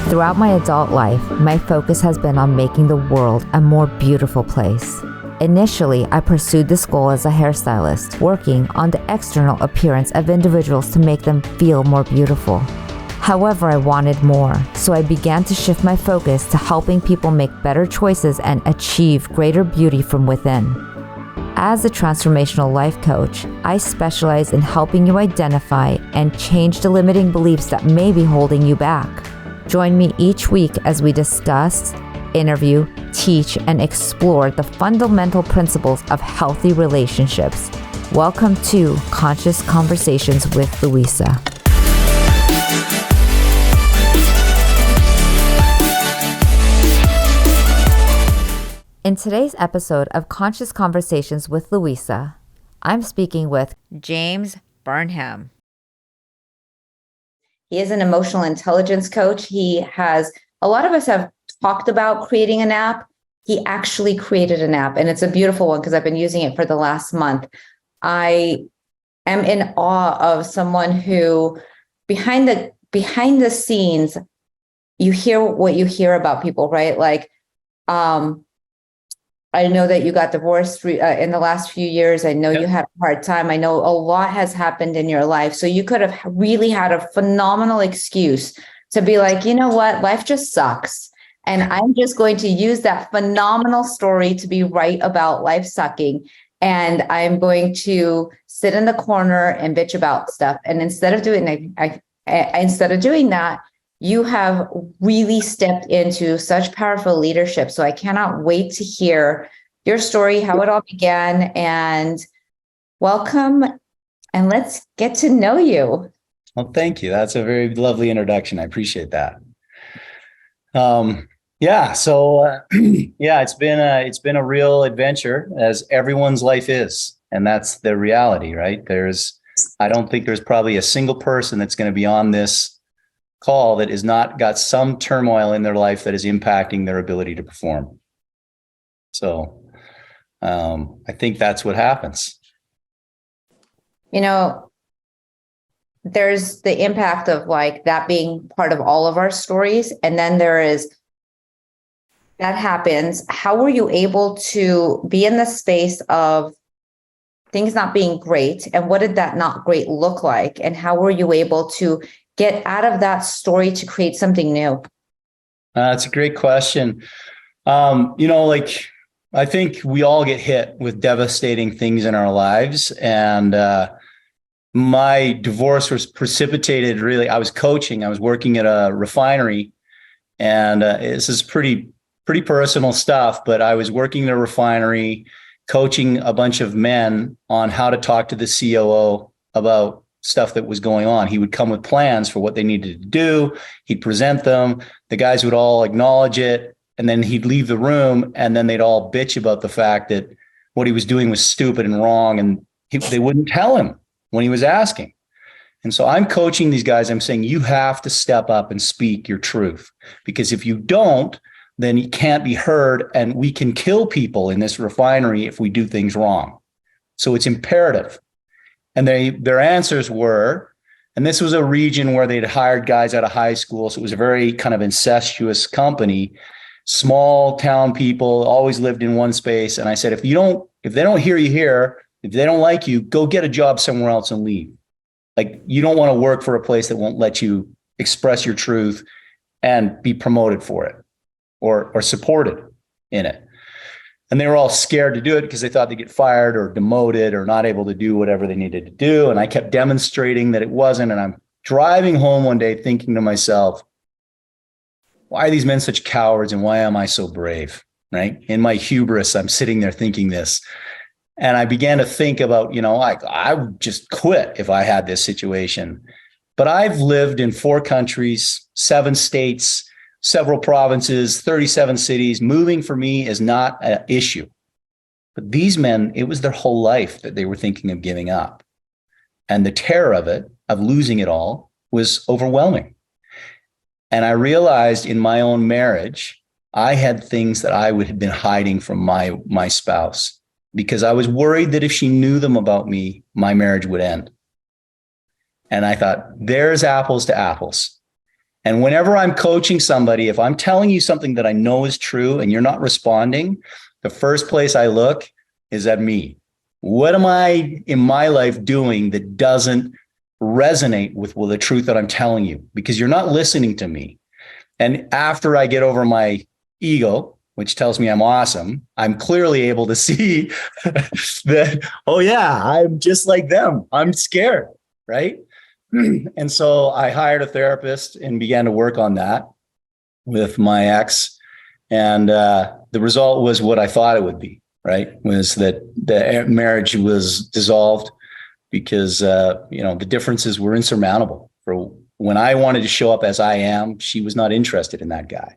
Throughout my adult life, my focus has been on making the world a more beautiful place. Initially, I pursued this goal as a hairstylist, working on the external appearance of individuals to make them feel more beautiful. However, I wanted more, so I began to shift my focus to helping people make better choices and achieve greater beauty from within. As a transformational life coach, I specialize in helping you identify and change the limiting beliefs that may be holding you back. Join me each week as we discuss, interview, teach, and explore the fundamental principles of healthy relationships. Welcome to Conscious Conversations with Louisa. In today's episode of Conscious Conversations with Louisa, I'm speaking with James Burnham. He is an emotional intelligence coach. A lot of us have talked about creating an app. He actually created an app, and it's a beautiful one because I've been using it for the last month. I am in awe of someone who behind the scenes, you hear what you hear about people, right? Like, I know that you got divorced in the last few years. I know you had a hard time. I know a lot has happened in your life. So you could have really had a phenomenal excuse to be like, you know what, life just sucks. And I'm just going to use that phenomenal story to be right about life sucking. And I'm going to sit in the corner and bitch about stuff. And instead of doing that, you have really stepped into such powerful leadership. So I cannot wait to hear your story, how it all began, and welcome. And let's get to know you. Well, thank you. That's a very lovely introduction. I appreciate that. It's been a real adventure, as everyone's life is, and that's the reality, right? I don't think there's probably a single person that's going to be on this call that has not got some turmoil in their life that is impacting their ability to perform. So I think that's what happens. You know, there's the impact of like that being part of all of our stories. And then that happens. How were you able to be in the space of things not being great? And what did that not great look like? And how were you able to get out of that story to create something new? That's a great question. I think we all get hit with devastating things in our lives. And my divorce was precipitated, really. I was coaching. I was working at a refinery. And this is pretty personal stuff, but I was working in a refinery, coaching a bunch of men on how to talk to the COO about stuff that was going on. He would come with plans for what they needed to do. He'd present them. The guys would all acknowledge it. And then he'd leave the room, and then they'd all bitch about the fact that what he was doing was stupid and wrong. And they wouldn't tell him when he was asking. And so I'm coaching these guys. I'm saying, you have to step up and speak your truth, because if you don't, then you can't be heard. And we can kill people in this refinery if we do things wrong. So it's imperative. And their answers were, and this was a region where they'd hired guys out of high school. So it was a very kind of incestuous company, small town people, always lived in one space. And I said, if they don't hear you here, if they don't like you, go get a job somewhere else and leave. Like, you don't want to work for a place that won't let you express your truth and be promoted for it or supported in it. And they were all scared to do it because they thought they'd get fired or demoted or not able to do whatever they needed to do. And I kept demonstrating that it wasn't. And I'm driving home one day thinking to myself, why are these men such cowards, and why am I so brave? Right? In my hubris, I'm sitting there thinking this. And I began to think about, I would just quit if I had this situation. But I've lived in 4 countries, 7 states, several provinces, 37 cities. Moving for me is not an issue. But these men, it was their whole life that they were thinking of giving up. And the terror of it, of losing it all, was overwhelming. And I realized in my own marriage, I had things that I would have been hiding from my spouse, because I was worried that if she knew them about me, my marriage would end. And I thought, there's apples to apples. And whenever I'm coaching somebody, if I'm telling you something that I know is true and you're not responding, the first place I look is at me. What am I in my life doing that doesn't resonate with the truth that I'm telling you? Because you're not listening to me. And after I get over my ego, which tells me I'm awesome, I'm clearly able to see that, oh yeah, I'm just like them. I'm scared, right? And so I hired a therapist and began to work on that with my ex. And the result was what I thought it would be, right? Was that the marriage was dissolved because, the differences were insurmountable. For when I wanted to show up as I am, she was not interested in that guy.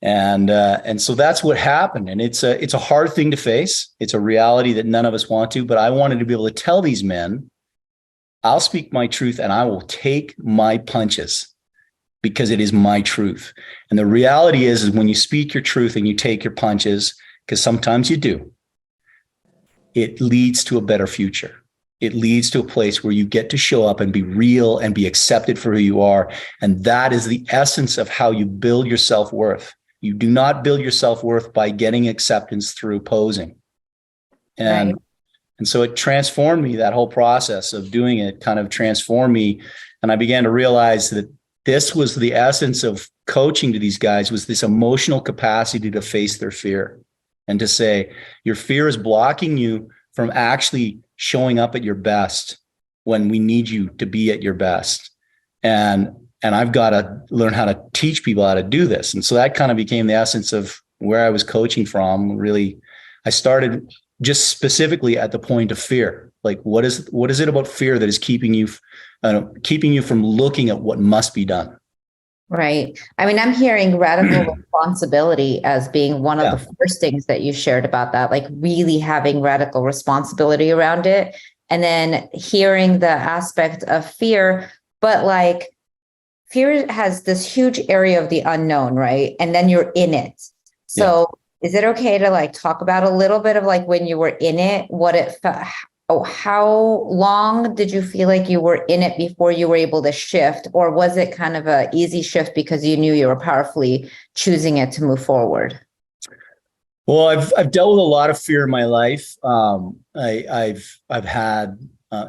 And so that's what happened. And it's a hard thing to face. It's a reality that none of us want to, but I wanted to be able to tell these men, I'll speak my truth and I will take my punches because it is my truth. And the reality is when you speak your truth and you take your punches, because sometimes you do, it leads to a better future. It leads to a place where you get to show up and be real and be accepted for who you are. And that is the essence of how you build your self-worth. You do not build your self-worth by getting acceptance through posing. And so it transformed me. That whole process of doing it kind of transformed me. And I began to realize that this was the essence of coaching to these guys, was this emotional capacity to face their fear and to say, your fear is blocking you from actually showing up at your best when we need you to be at your best. And I've got to learn how to teach people how to do this. And so that kind of became the essence of where I was coaching from. Really, I started just specifically at the point of fear. Like, what is it about fear that is keeping you from looking at what must be done? Right. I mean, I'm hearing radical responsibility as being one of the first things that you shared about that, like really having radical responsibility around it. And then hearing the aspect of fear, but like fear has this huge area of the unknown, right? And then you're in it. So is it okay to like talk about a little bit of like when you were in it, what it felt? How long did you feel like you were in it before you were able to shift? Or was it kind of an easy shift because you knew you were powerfully choosing it to move forward? Well, I've dealt with a lot of fear in my life. I've had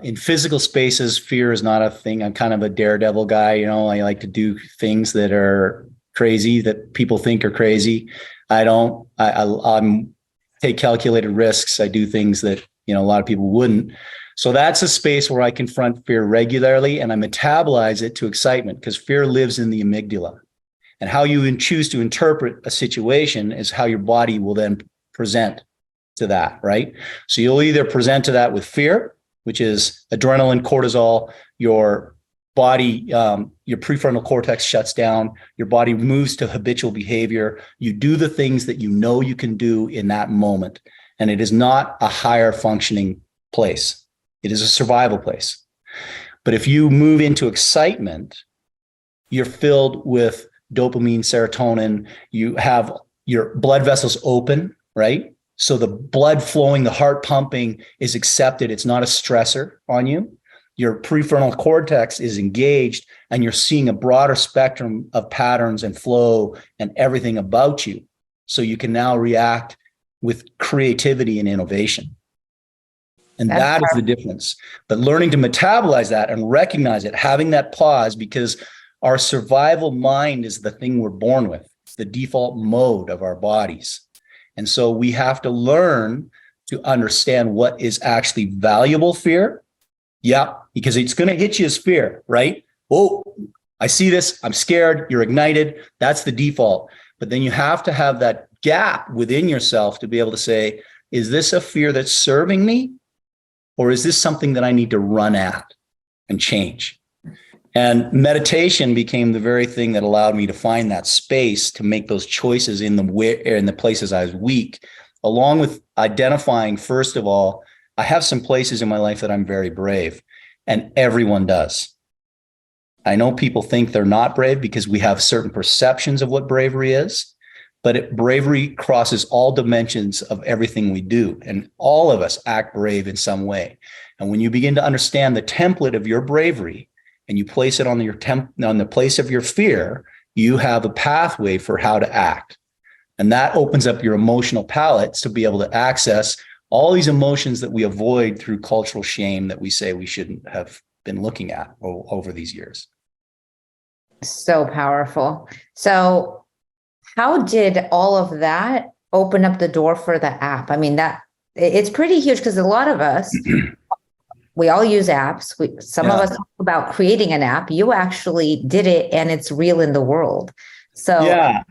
in physical spaces, fear is not a thing. I'm kind of a daredevil guy. I like to do things that are crazy, that people think are crazy. I'm take calculated risks. I do things that a lot of people wouldn't. So that's a space where I confront fear regularly and I metabolize it to excitement, because fear lives in the amygdala. And how you choose to interpret a situation is how your body will then present to that, right? So you'll either present to that with fear, which is adrenaline, cortisol, your body, your prefrontal cortex shuts down, your body moves to habitual behavior. You do the things that you know you can do in that moment. And it is not a higher functioning place. It is a survival place. But if you move into excitement, you're filled with dopamine, serotonin, you have your blood vessels open, right? So the blood flowing, the heart pumping is accepted. It's not a stressor on you. Your prefrontal cortex is engaged and you're seeing a broader spectrum of patterns and flow and everything about you. So you can now react with creativity and innovation. And that is the difference. But learning to metabolize that and recognize it, having that pause, because our survival mind is the thing we're born with. It's the default mode of our bodies. And so we have to learn to understand what is actually valuable fear. Yeah, because it's going to hit you as fear, right? Oh, I see this. I'm scared. You're ignited. That's the default. But then you have to have that gap within yourself to be able to say, is this a fear that's serving me? Or is this something that I need to run at and change? And meditation became the very thing that allowed me to find that space to make those choices in the places I was weak, along with identifying, first of all, I have some places in my life that I'm very brave, and everyone does. I know people think they're not brave because we have certain perceptions of what bravery is, but bravery crosses all dimensions of everything we do, and all of us act brave in some way. And when you begin to understand the template of your bravery and you place it on on the place of your fear, you have a pathway for how to act. And that opens up your emotional palettes to be able to access all these emotions that we avoid through cultural shame that we say we shouldn't have been looking at over these years. So powerful. So how did all of that open up the door for the app? I mean, that it's pretty huge because a lot of us, we all use apps. Some of us talk about creating an app. You actually did it and it's real in the world. So yeah.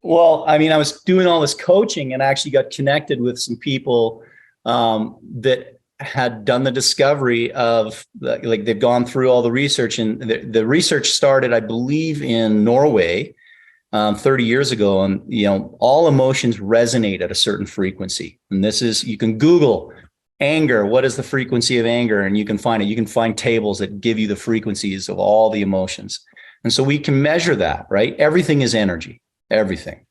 Well, I mean, I was doing all this coaching and I actually got connected with some people that had done the discovery of like they've gone through all the research, and the research started, I believe, in Norway 30 years ago. And, all emotions resonate at a certain frequency. And this is, you can Google anger. What is the frequency of anger? And you can find it. You can find tables that give you the frequencies of all the emotions. And so we can measure that, right? Everything is energy, everything.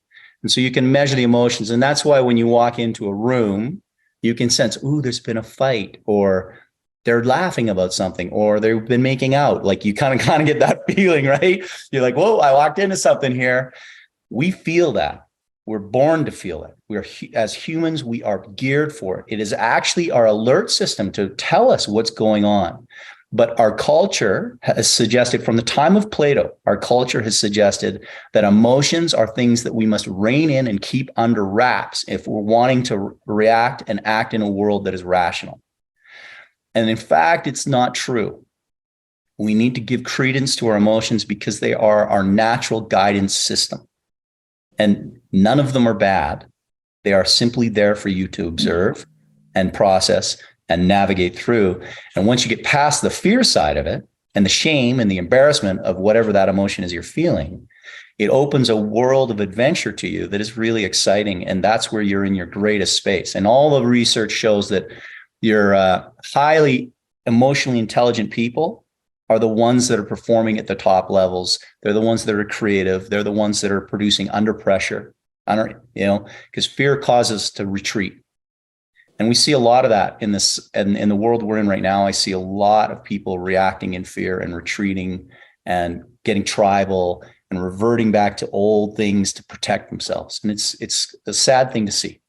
And so you can measure the emotions. And that's why when you walk into a room, you can sense, ooh, there's been a fight, or they're laughing about something, or they've been making out. Like you kind of get that feeling, right? You're like, whoa, I walked into something here. We feel that. We're born to feel it. As humans, we are geared for it. It is actually our alert system to tell us what's going on. But our culture has suggested, from the time of Plato, our culture has suggested that emotions are things that we must rein in and keep under wraps if we're wanting to react and act in a world that is rational. And in fact, it's not true. We need to give credence to our emotions because they are our natural guidance system. And none of them are bad. They are simply there for you to observe and process and navigate through. And once you get past the fear side of it and the shame and the embarrassment of whatever that emotion is you're feeling, it opens a world of adventure to you that is really exciting. And that's where you're in your greatest space. And all the research shows that your highly emotionally intelligent people are the ones that are performing at the top levels. They're the ones that are creative. They're the ones that are producing under pressure, because fear causes us to retreat. And we see a lot of that in the world we're in right now. I see a lot of people reacting in fear and retreating and getting tribal and reverting back to old things to protect themselves. And it's a sad thing to see.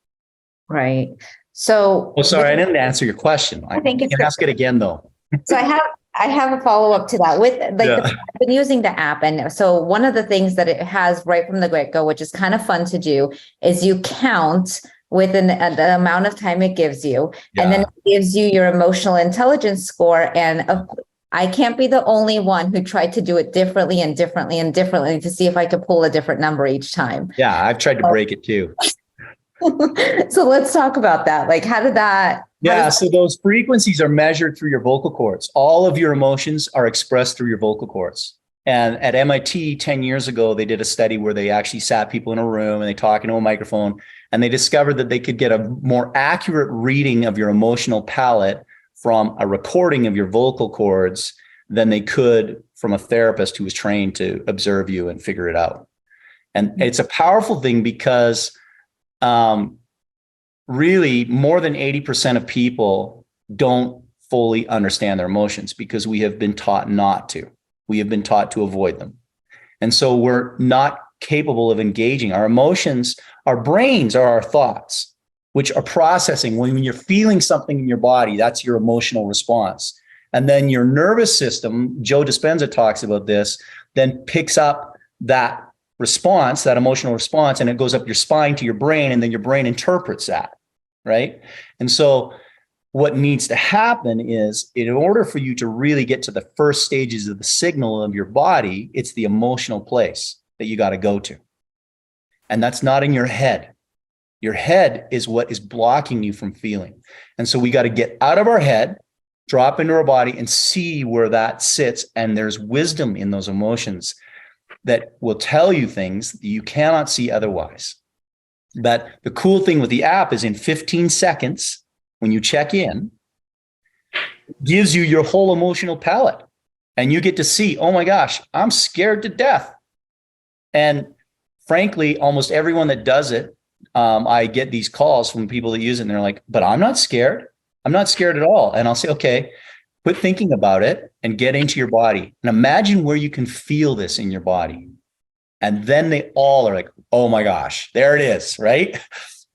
Right. So, sorry, I didn't answer your question. I think you can ask it again, though. So I have a follow-up to that I've been using the app. And so one of the things that it has right from the get-go, which is kind of fun to do, is you count within the amount of time it gives you. Yeah. And then it gives you your emotional intelligence score. And I can't be the only one who tried to do it differently to see if I could pull a different number each time. Yeah, I've tried to break it too. So let's talk about that. Like, how did that? So those frequencies are measured through your vocal cords. All of your emotions are expressed through your vocal cords. And at MIT 10 years ago, they did a study where they actually sat people in a room and they talk into a microphone, and they discovered that they could get a more accurate reading of your emotional palette from a recording of your vocal cords than they could from a therapist who was trained to observe you and figure it out. And it's a powerful thing because really more than 80% of people don't fully understand their emotions because we have been taught not to. We have been taught to avoid them. And so we're not capable of engaging. Our emotions, our brains are our thoughts, which are processing. When you're feeling something in your body, that's your emotional response. And then your nervous system, Joe Dispenza talks about this, then picks up that response, that emotional response, and it goes up your spine to your brain, and then your brain interprets that, right? And so what needs to happen is, in order for you to really get to the first stages of the signal of your body, it's the emotional place that you got to go to. And that's not in your head. Your head is what is blocking you from feeling. And so we got to get out of our head, drop into our body, and see where that sits. And there's wisdom in those emotions that will tell you things that you cannot see otherwise. But the cool thing with the app is, in 15 seconds, when you check in, it gives you your whole emotional palette. And you get to see, oh my gosh, I'm scared to death. And frankly, almost everyone that does it, I get these calls from people that use it, and they're like, but I'm not scared. I'm not scared at all. And I'll say, okay, Quit thinking about it and get into your body. And imagine where you can feel this in your body. And then they all are like, oh my gosh, there it is, right?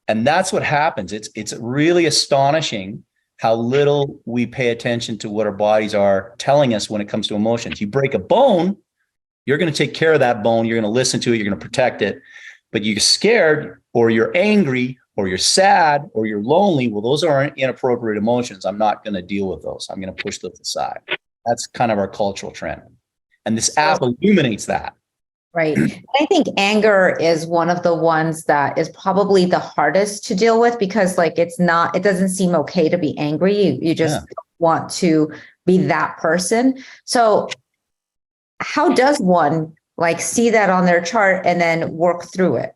And that's what happens. It's really astonishing how little we pay attention to what our bodies are telling us when it comes to emotions. You break a bone, you're going to take care of that bone. You're going to listen to it. You're going to protect it. But you're scared or you're angry or you're sad or you're lonely. Well, those aren't inappropriate emotions. I'm not going to deal with those. I'm going to push those aside. That's kind of our cultural trend. And this app illuminates that. Right. I think anger is one of the ones that is probably the hardest to deal with because like it doesn't seem okay to be angry. You just want to be that person. So how does one like see that on their chart and then work through it?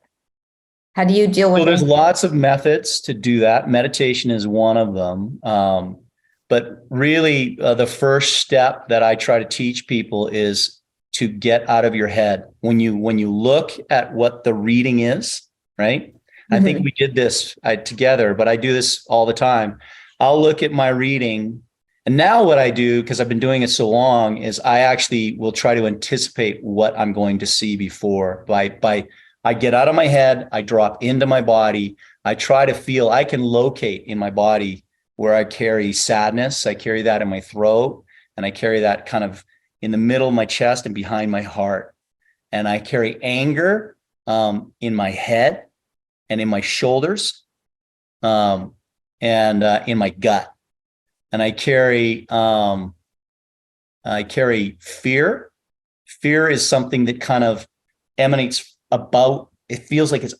How do you deal with it? So there's lots of methods to do that. Meditation is one of them. But really the first step that I try to teach people is to get out of your head. When you look at what the reading is, right? Mm-hmm. I think we did this together, but I do this all the time. I'll look at my reading. And now what I do, because I've been doing it so long, is I actually will try to anticipate what I'm going to see before. I get out of my head, I drop into my body. I try to feel, I can locate in my body where I carry sadness. I carry that in my throat, and I carry that kind of in the middle of my chest and behind my heart. And I carry anger in my head and in my shoulders and in my gut. And I carry fear. Fear is something that kind of emanates about, it feels like it's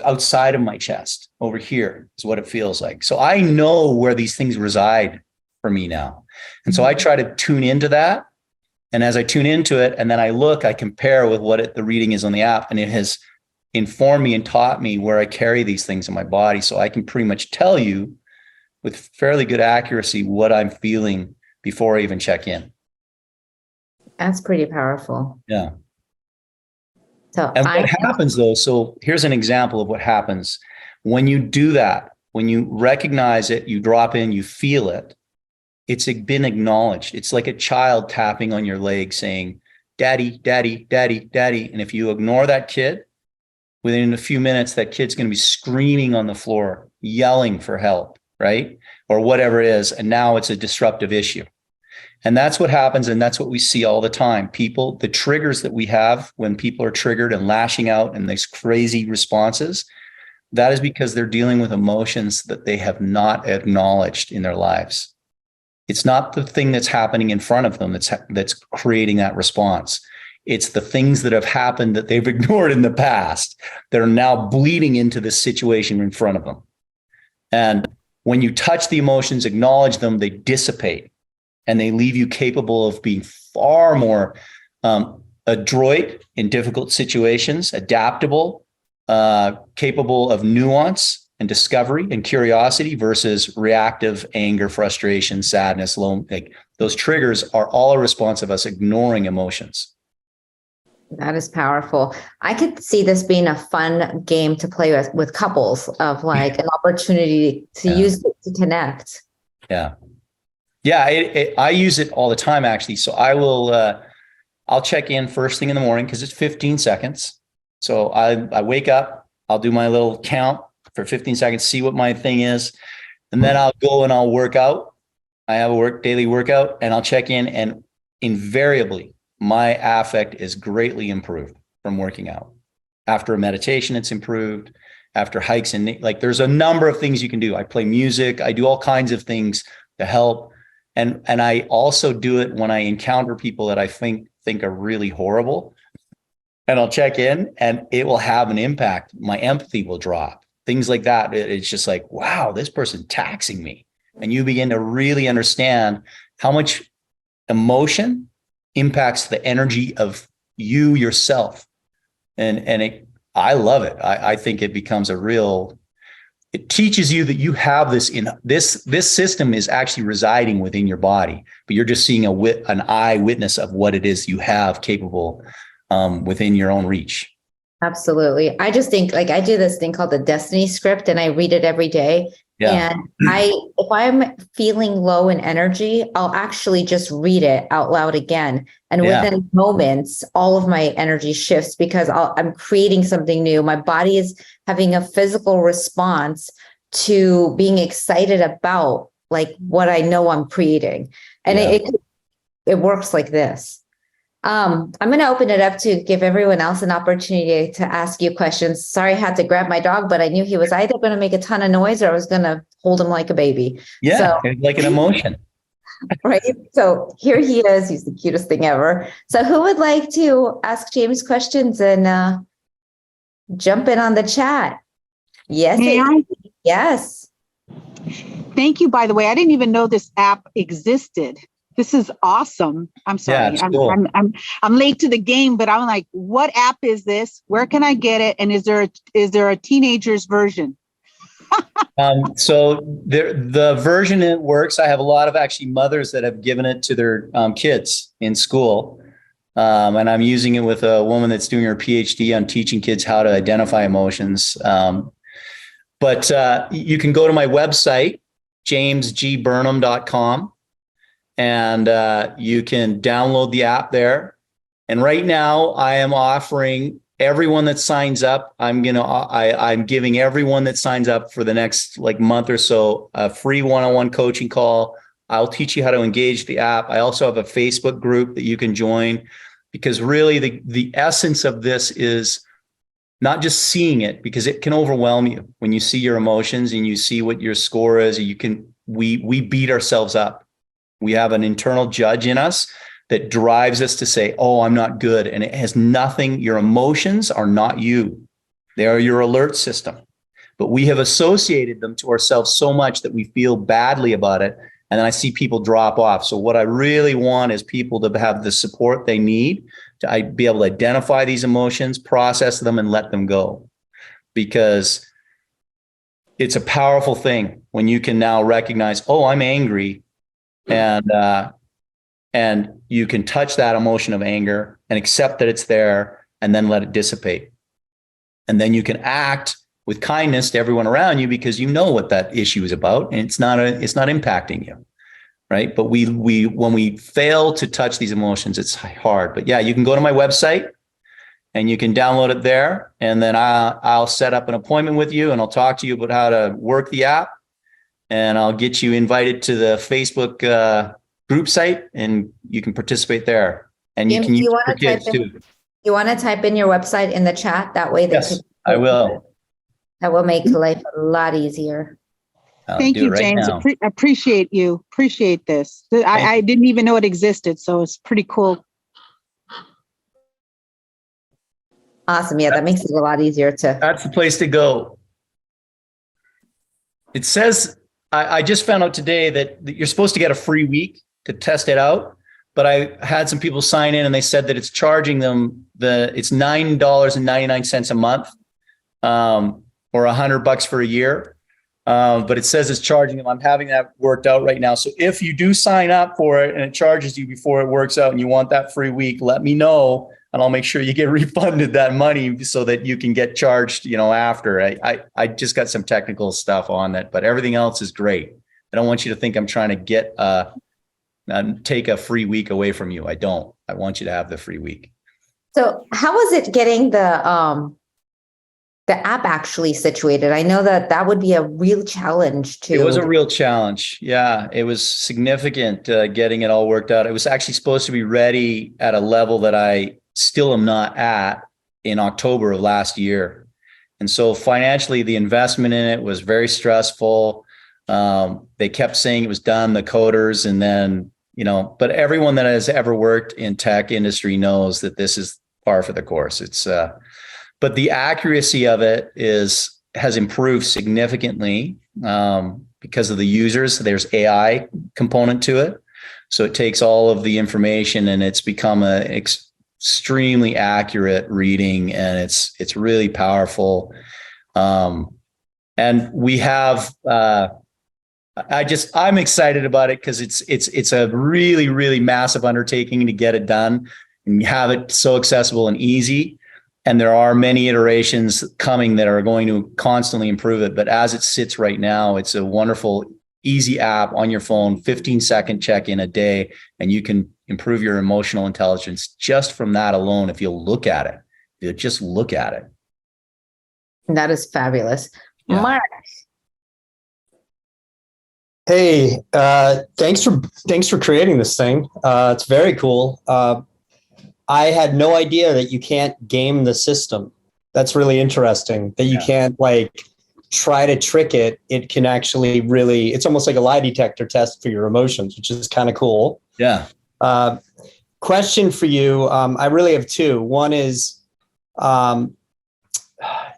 outside of my chest over here is what it feels like. So I know where these things reside for me now. And so I try to tune into that. And as I tune into it and then I look, I compare with what the reading is on the app, and it has informed me and taught me where I carry these things in my body. So I can pretty much tell you with fairly good accuracy what I'm feeling before I even check in. That's pretty powerful. Yeah. And what happens though, so here's an example of what happens. When you do that, when you recognize it, you drop in, you feel it, it's been acknowledged. It's like a child tapping on your leg saying, daddy, daddy, daddy, daddy. And if you ignore that kid, within a few minutes, that kid's going to be screaming on the floor, yelling for help, right? Or whatever it is. And now it's a disruptive issue. And that's what happens. And that's what we see all the time. People, the triggers that we have when people are triggered and lashing out and these crazy responses, that is because they're dealing with emotions that they have not acknowledged in their lives. It's not the thing that's happening in front of them that's creating that response. It's the things that have happened that they've ignored in the past that are now bleeding into this situation in front of them. And when you touch the emotions, acknowledge them, they dissipate and they leave you capable of being far more adroit in difficult situations, adaptable, capable of nuance and discovery and curiosity versus reactive anger, frustration, sadness, like those triggers are all a response of us ignoring emotions. That is powerful. I could see this being a fun game to play with couples, of like an opportunity to use it to connect. Yeah. Yeah. I use it all the time, actually. So I'll check in first thing in the morning because it's 15 seconds. So I wake up, I'll do my little count for 15 seconds, see what my thing is. And then I'll go and I'll work out. I have a daily workout, and I'll check in, and invariably my affect is greatly improved from working out. After a meditation, it's improved. After hikes, and like there's a number of things you can do. I play music. I do all kinds of things to help. And I also do it when I encounter people that I think are really horrible. And I'll check in, and it will have an impact. My empathy will drop. Things like that. It's just like, wow, this person's taxing me. And you begin to really understand how much emotion impacts the energy of you yourself. And I love it. I think it becomes it teaches you that you have this system is actually residing within your body, but you're just seeing an eyewitness of what it is you have capable within your own reach. Absolutely. I just think like I do this thing called the Destiny Script, and I read it every day. Yeah. And if I'm feeling low in energy, I'll actually just read it out loud again. And within moments, all of my energy shifts because I'm creating something new. My body is having a physical response to being excited about like what I know I'm creating. And it works like this. I'm going to open it up to give everyone else an opportunity to ask you questions. Sorry, I had to grab my dog, but I knew he was either going to make a ton of noise or I was going to hold him like a baby. Yeah, so, like an emotion. Right. So here he is. He's the cutest thing ever. So who would like to ask James questions and jump in on the chat? Yes. Yes. Thank you, by the way. I didn't even know this app existed. This is awesome. I'm sorry. Yeah, cool. I'm late to the game, but I'm like, what app is this? Where can I get it? And is there a teenager's version? So the version it works. I have a lot of actually mothers that have given it to their kids in school. And I'm using it with a woman that's doing her PhD on teaching kids how to identify emotions. But you can go to my website, jamesgburnham.com. And you can download the app there. And right now I am offering everyone that signs up. I'm giving everyone that signs up for the next like month or so a free one-on-one coaching call. I'll teach you how to engage the app. I also have a Facebook group that you can join because really the essence of this is not just seeing it, because it can overwhelm you when you see your emotions and you see what your score is. We beat ourselves up. We have an internal judge in us that drives us to say, oh, I'm not good. And it has nothing. Your emotions are not you. They are your alert system. But we have associated them to ourselves so much that we feel badly about it. And then I see people drop off. So what I really want is people to have the support they need to be able to identify these emotions, process them, and let them go. Because it's a powerful thing when you can now recognize, oh, I'm angry. And you can touch that emotion of anger and accept that it's there and then let it dissipate. And then you can act with kindness to everyone around you because you know what that issue is about and it's not impacting you. Right. But when we fail to touch these emotions, it's hard. But yeah, you can go to my website and you can download it there. And then I'll set up an appointment with you and I'll talk to you about how to work the app. And I'll get you invited to the Facebook group site and you can participate there. And you can use it for kids too. You want to type in your website in the chat? That way yes, I will. That will make life a lot easier. Thank you, James. Appreciate you. Appreciate this. I didn't even know it existed, so it's pretty cool. Awesome. Yeah, that makes it a lot easier to. That's the place to go. It says, I just found out today that you're supposed to get a free week to test it out, but I had some people sign in and they said that it's charging them it's $9.99 a month, or $100 for a year. But it says it's charging them. I'm having that worked out right now. So if you do sign up for it and it charges you before it works out and you want that free week, let me know and I'll make sure you get refunded that money so that you can get charged, after. I just got some technical stuff on that, but everything else is great. I don't want you to think I'm trying to take a free week away from you. I don't. I want you to have the free week. So how was it getting the app actually situated? I know that would be a real challenge too. It was a real challenge. Yeah, it was significant getting it all worked out. It was actually supposed to be ready at a level that I still am not at in October of last year. And so financially, the investment in it was very stressful. They kept saying it was done, the coders, and then, but everyone that has ever worked in tech industry knows that this is par for the course. It's, but the accuracy of it has improved significantly because of the users. There's AI component to it. So it takes all of the information and it's become a extremely accurate reading, and it's really powerful. And we have, I'm excited about it because it's a really, really massive undertaking to get it done and have it so accessible and easy. And there are many iterations coming that are going to constantly improve it. But as it sits right now, it's a wonderful, easy app on your phone, 15-second check-in a day, and you can improve your emotional intelligence just from that alone if you'll look at it. If you just look at it. That is fabulous. Yeah. Mark, Hey, thanks for creating this thing. It's very cool. I had no idea that you can't game the system. That's really interesting. That you can't like try to trick it. It can actually really, it's almost like a lie detector test for your emotions, which is kind of cool. Yeah. Question for you. I really have two. One is,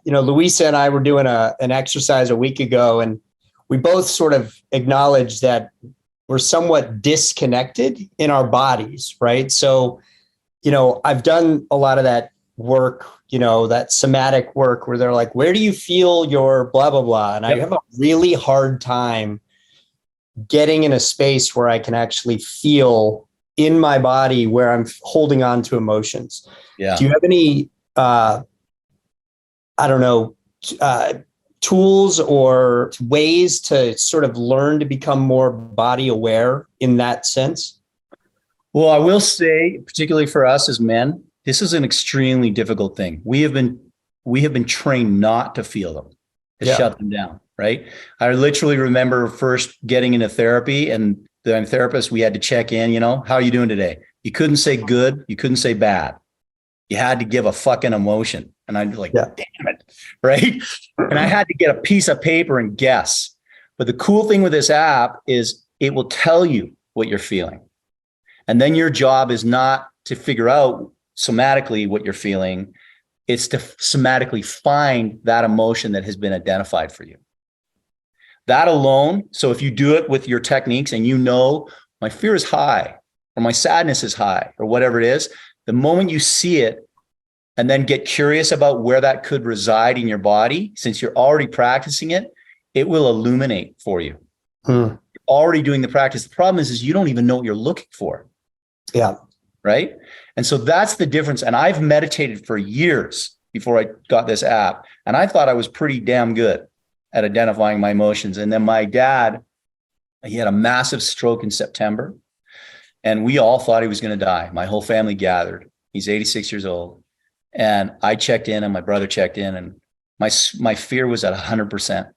Louisa and I were doing an exercise a week ago, and we both sort of acknowledged that we're somewhat disconnected in our bodies, right? So, I've done a lot of that work, that somatic work where they're like, where do you feel your blah, blah, blah? And I have a really hard time getting in a space where I can actually feel in my body where I'm holding on to emotions. Yeah. Do you have any, tools or ways to sort of learn to become more body aware in that sense? Well, I will say, particularly for us as men, this is an extremely difficult thing. We have been trained not to feel them, to shut them down, right? I literally remember first getting into therapy, and the therapist, we had to check in, how are you doing today? You couldn't say good. You couldn't say bad. You had to give a fucking emotion. And I'd be like, damn it, right? And I had to get a piece of paper and guess. But the cool thing with this app is it will tell you what you're feeling. And then your job is not to figure out somatically what you're feeling. It's to somatically find that emotion that has been identified for you. That alone. So if you do it with your techniques and my fear is high or my sadness is high or whatever it is, the moment you see it and then get curious about where that could reside in your body, since you're already practicing it, it will illuminate for you. You're already doing the practice. The problem is you don't even know what you're looking for. Yeah. Right. And so that's the difference. And I've meditated for years before I got this app. And I thought I was pretty damn good at identifying my emotions. And then my dad, he had a massive stroke in September. And we all thought he was going to die. My whole family gathered. He's 86 years old. And I checked in and my brother checked in, and my fear was at 100%.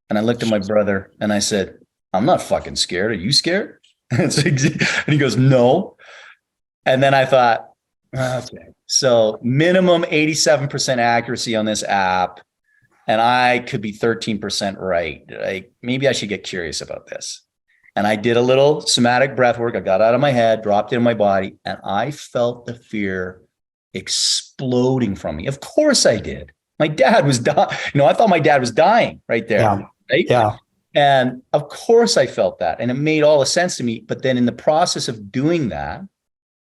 And I looked at my brother and I said, I'm not fucking scared. Are you scared? And he goes, no. And then I thought, okay, so minimum 87% accuracy on this app. And I could be 13% right. Like, maybe I should get curious about this. And I did a little somatic breath work. I got out of my head, dropped it in my body, and I felt the fear exploding from me. Of course I did. My dad was dying. I thought my dad was dying right there. Yeah. Right? Yeah. And of course I felt that. And it made all the sense to me. But then in the process of doing that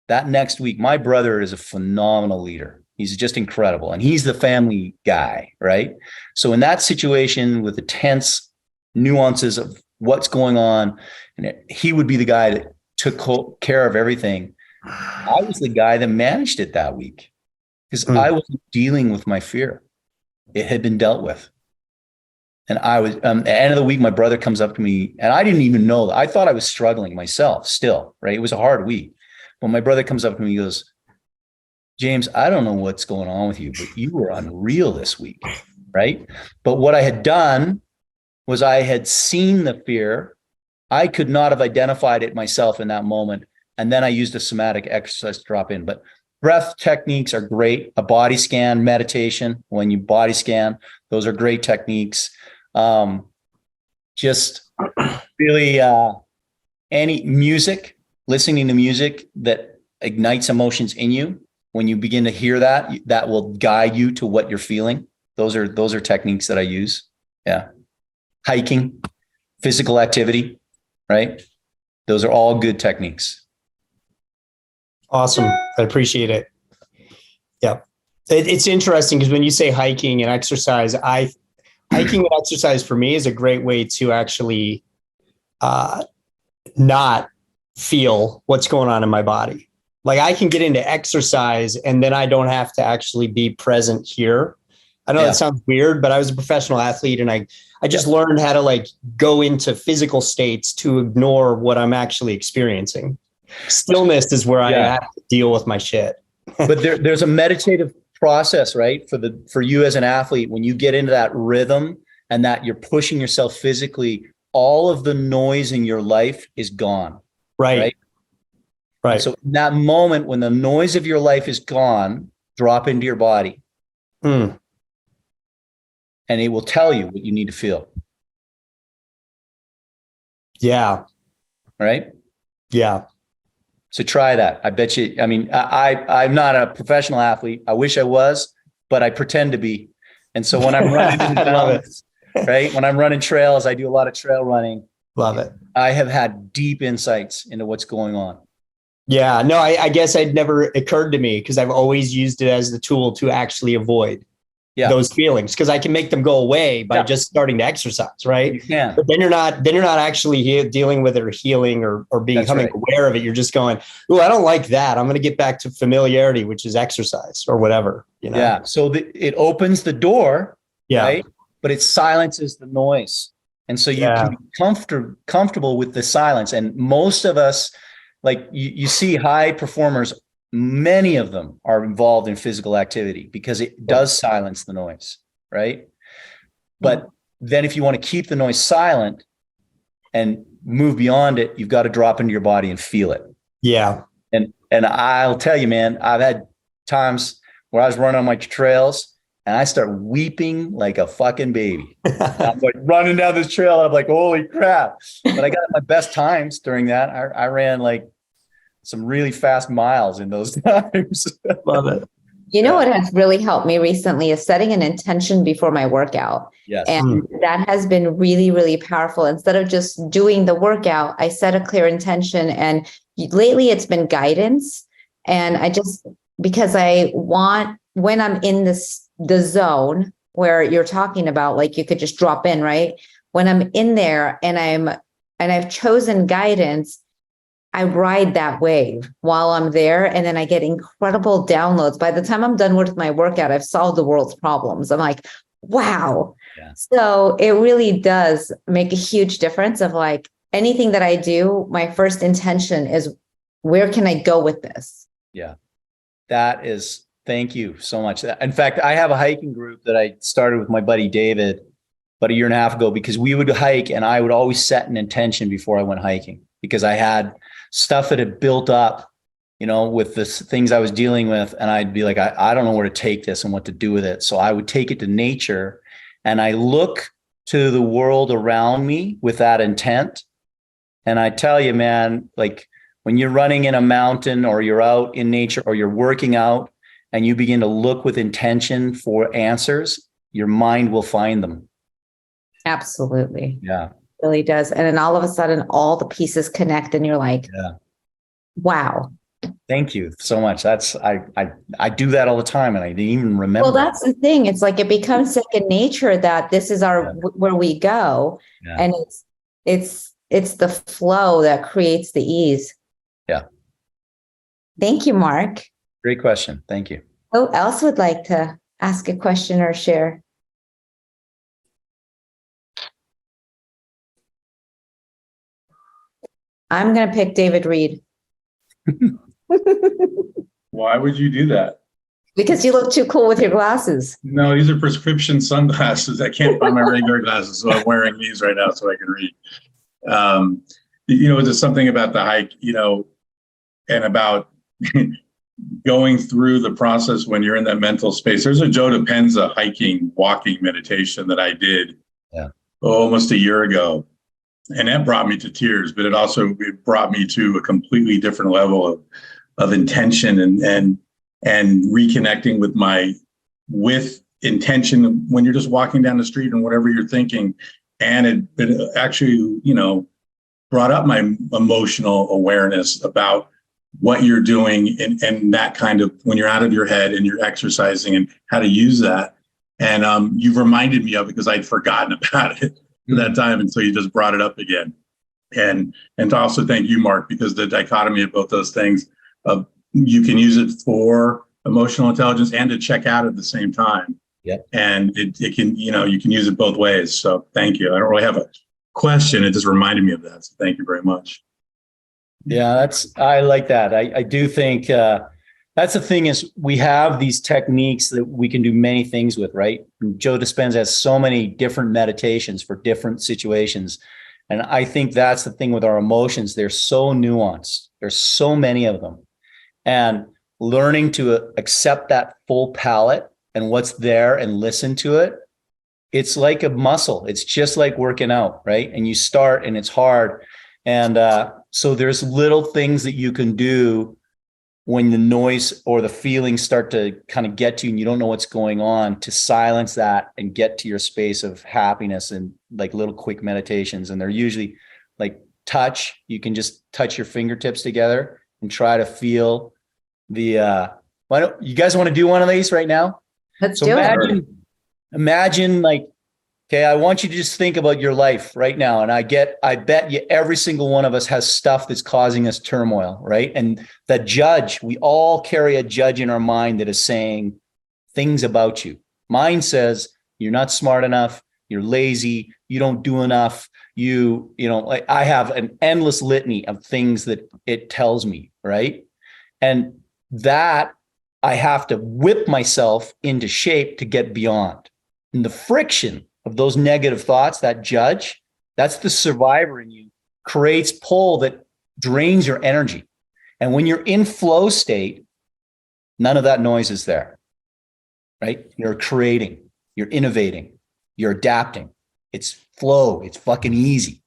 next week, my brother is a phenomenal leader. He's just incredible. And he's the family guy, right? So in that situation with the tense nuances of what's going on, and he would be the guy that took care of everything. I was the guy that managed it that week because I wasn't dealing with my fear. It had been dealt with. And I was, at the end of the week, my brother comes up to me, and I didn't even know that. I thought I was struggling myself still, right? It was a hard week. But my brother comes up to me, he goes, James, I don't know what's going on with you, but you were unreal this week, right? But what I had done was I had seen the fear. I could not have identified it myself in that moment. And then I used a somatic exercise to drop in. But breath techniques are great. A body scan, meditation, when you body scan, those are great techniques. Just really any music, listening to music that ignites emotions in you. When you begin to hear that, that will guide you to what you're feeling. Those are techniques that I use. Yeah. Hiking, physical activity, right? Those are all good techniques. Awesome. I appreciate it. Yeah. It's interesting because when you say hiking and exercise, hiking and exercise for me is a great way to actually not feel what's going on in my body. Like I can get into exercise and then I don't have to actually be present here. I know that sounds weird, but I was a professional athlete and I just learned how to like go into physical states to ignore what I'm actually experiencing. Stillness is where I have to deal with my shit. But there's a meditative process, right? For you as an athlete, when you get into that rhythm and that you're pushing yourself physically, all of the noise in your life is gone. Right. So in that moment, when the noise of your life is gone, drop into your body. And it will tell you what you need to feel. Yeah. Right? Yeah. So try that. I bet you, I mean, I'm not a professional athlete. I wish I was, but I pretend to be. And so when I'm running in the mountains, right? When I'm running trails, I do a lot of trail running. Love it. I have had deep insights into what's going on. Yeah. No, I guess it never occurred to me because I've always used it as the tool to actually avoid those feelings, because I can make them go away by just starting to exercise, right? You can. But then you're not actually dealing with it or healing or becoming aware of it. You're just going, oh, I don't like that. I'm going to get back to familiarity, which is exercise or whatever, you know? Yeah. So it opens the door, right? But it silences the noise. And so you can be comfortable with the silence. And most of us, like you see high performers, many of them are involved in physical activity because it does silence the noise, right? But then if you want to keep the noise silent and move beyond it, you've got to drop into your body and feel it. Yeah. And I'll tell you, man, I've had times where I was running on my trails and I start weeping like a fucking baby. I'm like running down this trail. And I'm like, holy crap. But I got my best times during that. I ran like some really fast miles in those times. Love it. You know what has really helped me recently is setting an intention before my workout. Yes. And that has been really, really powerful. Instead of just doing the workout, I set a clear intention. And lately it's been guidance. And because I want, when I'm in the zone where you're talking about, like you could just drop in, right? When I'm in there and I've chosen guidance, I ride that wave while I'm there, and then I get incredible downloads. By the time I'm done with my workout, I've solved the world's problems. I'm like, wow. Yeah. So it really does make a huge difference of like anything that I do, my first intention is, where can I go with this? Yeah, thank you so much. In fact, I have a hiking group that I started with my buddy David about a year and a half ago, because we would hike and I would always set an intention before I went hiking, because I had stuff that had built up, you know, with the things I was dealing with. And I'd be like, I don't know where to take this and what to do with it. So I would take it to nature and I look to the world around me with that intent. And I tell you, man, like when you're running in a mountain or you're out in nature or you're working out and you begin to look with intention for answers, your mind will find them. Absolutely. Yeah. Really does. And then all of a sudden all the pieces connect and you're like, wow. Thank you so much. I do that all the time and I didn't even remember. Well, that's the thing. It's like it becomes second nature that this is where we go. And it's the flow that creates the ease. Yeah. Thank you, Mark. Great question. Thank you. Who else would like to ask a question or share? I'm going to pick David Reed. Why would you do that? Because you look too cool with your glasses. No, these are prescription sunglasses. I can't find my regular glasses, so I'm wearing these right now so I can read. There's something about the hike, and about going through the process when you're in that mental space. There's a Joe Dispenza hiking, walking meditation that I did almost a year ago. And that brought me to tears, but it brought me to a completely different level of intention and reconnecting with intention when you're just walking down the street and whatever you're thinking. And it actually, brought up my emotional awareness about what you're doing and that kind of when you're out of your head and you're exercising and how to use that. And you've reminded me of it because I'd forgotten about it that time, and so you just brought it up again. And to also thank you, Mark, because the dichotomy of both those things of you can use it for emotional intelligence and to check out at the same time. Yeah. And it can, you can use it both ways. So thank you. I don't really have a question. It just reminded me of that. So thank you very much. Yeah, I like that. I do think that's the thing is we have these techniques that we can do many things with, right? And Joe Dispenza has so many different meditations for different situations. And I think that's the thing with our emotions. They're so nuanced. There's so many of them. And learning to accept that full palette and what's there and listen to it, it's like a muscle. It's just like working out, right? And you start and it's hard. And so there's little things that you can do when the noise or the feelings start to kind of get to you and you don't know what's going on, to silence that and get to your space of happiness, and like little quick meditations. And they're usually like touch. You can just touch your fingertips together and try to feel the, why don't you guys want to do one of these right now? Let's do it. Imagine like, okay, I want you to just think about your life right now. And I bet you every single one of us has stuff that's causing us turmoil, right? And the judge, we all carry a judge in our mind that is saying things about you. Mine says, you're not smart enough, you're lazy, you don't do enough. Like I have an endless litany of things that it tells me, right? And that I have to whip myself into shape to get beyond. And the friction of those negative thoughts, that judge, that's the survivor in you, creates pull that drains your energy. And when you're in flow state, none of that noise is there, right? You're creating, you're innovating, you're adapting. It's flow. It's fucking easy.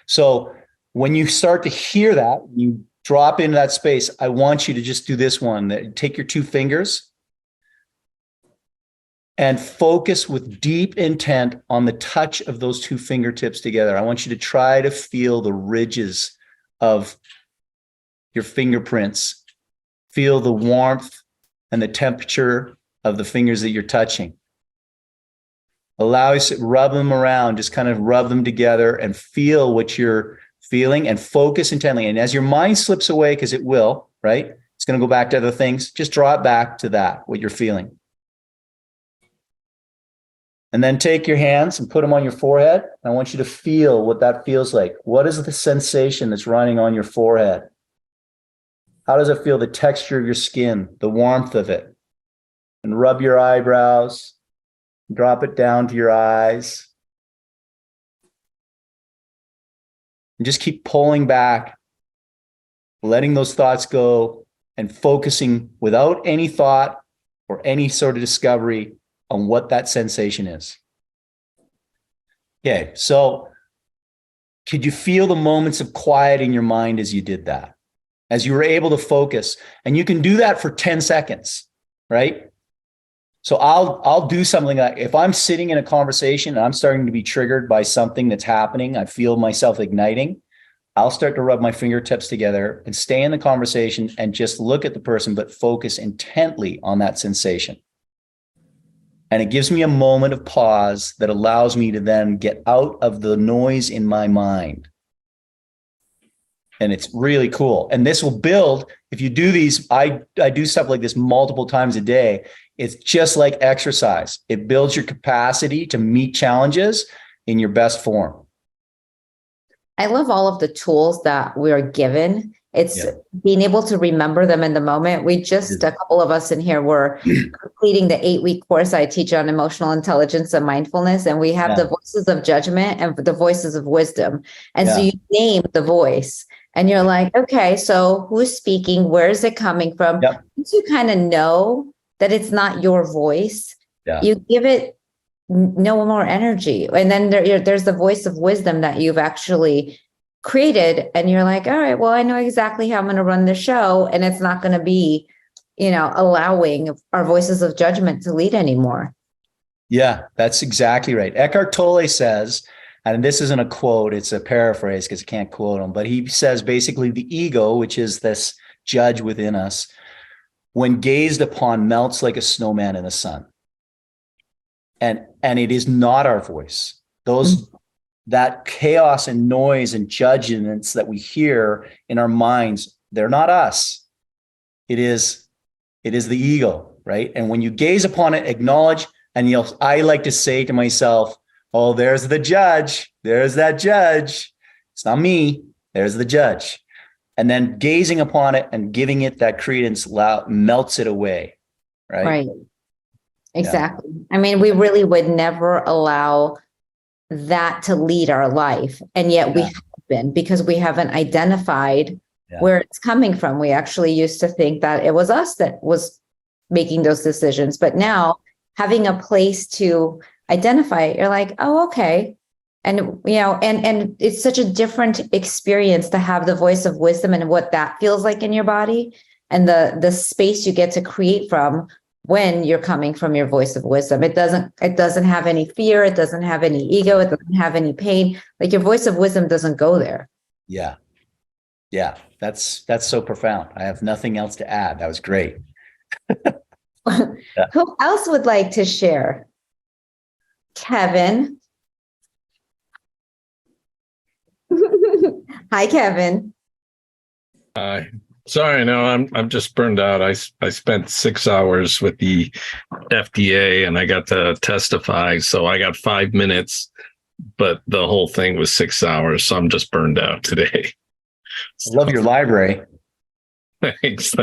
So when you start to hear that, you drop into that space, I want you to just do this one. Take your two fingers and focus with deep intent on the touch of those two fingertips together. I want you to try to feel the ridges of your fingerprints. Feel the warmth and the temperature of the fingers that you're touching. Allow us to rub them around, just kind of rub them together and feel what you're feeling and focus intently. And as your mind slips away, because it will, right? It's going to go back to other things. Just draw it back to that, what you're feeling. And then take your hands and put them on your forehead. I want you to feel what that feels like. What is the sensation that's running on your forehead? How does it feel? The texture of your skin, the warmth of it. And rub your eyebrows. Drop it down to your eyes. And just keep pulling back, letting those thoughts go and focusing without any thought or any sort of discovery on what that sensation is. Okay, so could you feel the moments of quiet in your mind as you did that? As you were able to focus, and you can do that for 10 seconds, right? So I'll do something like, if I'm sitting in a conversation and I'm starting to be triggered by something that's happening, I feel myself igniting, I'll start to rub my fingertips together and stay in the conversation and just look at the person, but focus intently on that sensation. And it gives me a moment of pause that allows me to then get out of the noise in my mind. And it's really cool. And this will build, if you do these, I do stuff like this multiple times a day. It's just like exercise. It builds your capacity to meet challenges in your best form. I love all of the tools that we're given. It's being able to remember them in the moment. We just, a couple of us in here were completing the 8-week course I teach on emotional intelligence and mindfulness. And we have the voices of judgment and the voices of wisdom. And so you name the voice and you're like, okay, so who's speaking? Where is it coming from? Once you kind of know that it's not your voice, you give it no more energy. And then there's the voice of wisdom that you've actually created, and you're like, all right, well, I know exactly how I'm going to run the show, and it's not going to be, allowing our voices of judgment to lead anymore. Yeah, that's exactly right. Eckhart Tolle says, and this isn't a quote, it's a paraphrase because I can't quote him, but he says basically the ego, which is this judge within us, when gazed upon, melts like a snowman in the sun. And it is not our voice. That chaos and noise and judgments that we hear in our minds, they're not us. It is the ego, right? And when you gaze upon it, acknowledge, and I like to say to myself, oh, there's the judge. There's that judge. It's not me. There's the judge. And then gazing upon it and giving it that credence melts it away. Right. Exactly. Yeah. I mean, we really would never allow that to lead our life. And yet we have been, because we haven't identified where it's coming from. We actually used to think that it was us that was making those decisions. But now having a place to identify it, you're like, oh, okay. And, and it's such a different experience to have the voice of wisdom and what that feels like in your body, and the space you get to create from when you're coming from your voice of wisdom. It doesn't have any fear. It doesn't have any ego. It doesn't have any pain. Like, your voice of wisdom doesn't go there. Yeah. Yeah. That's so profound. I have nothing else to add. That was great. Who else would like to share? Kevin. Hi, Kevin. Hi. Sorry, no, I'm just burned out. I spent 6 hours with the FDA and I got to testify, so I got 5 minutes, but the whole thing was 6 hours, so I'm just burned out today. I love your library. Thanks.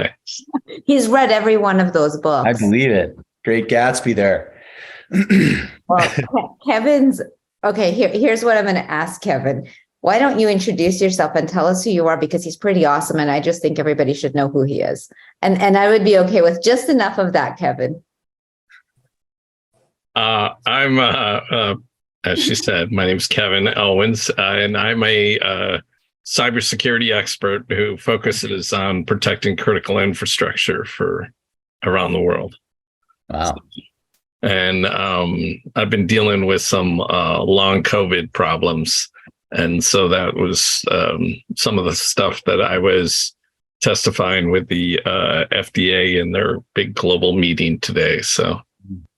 He's read every one of those books. I believe it. Great Gatsby there. Well, Kevin's okay. Here's what I'm going to ask Kevin. Why don't you introduce yourself and tell us who you are? Because he's pretty awesome, and I just think everybody should know who he is. And I would be okay with just enough of that, Kevin. I'm as she said, my name is Kevin Elwins, and I'm a cybersecurity expert who focuses on protecting critical infrastructure for around the world. Wow. And I've been dealing with some long COVID problems. And so that was some of the stuff that I was testifying with the FDA in their big global meeting today. So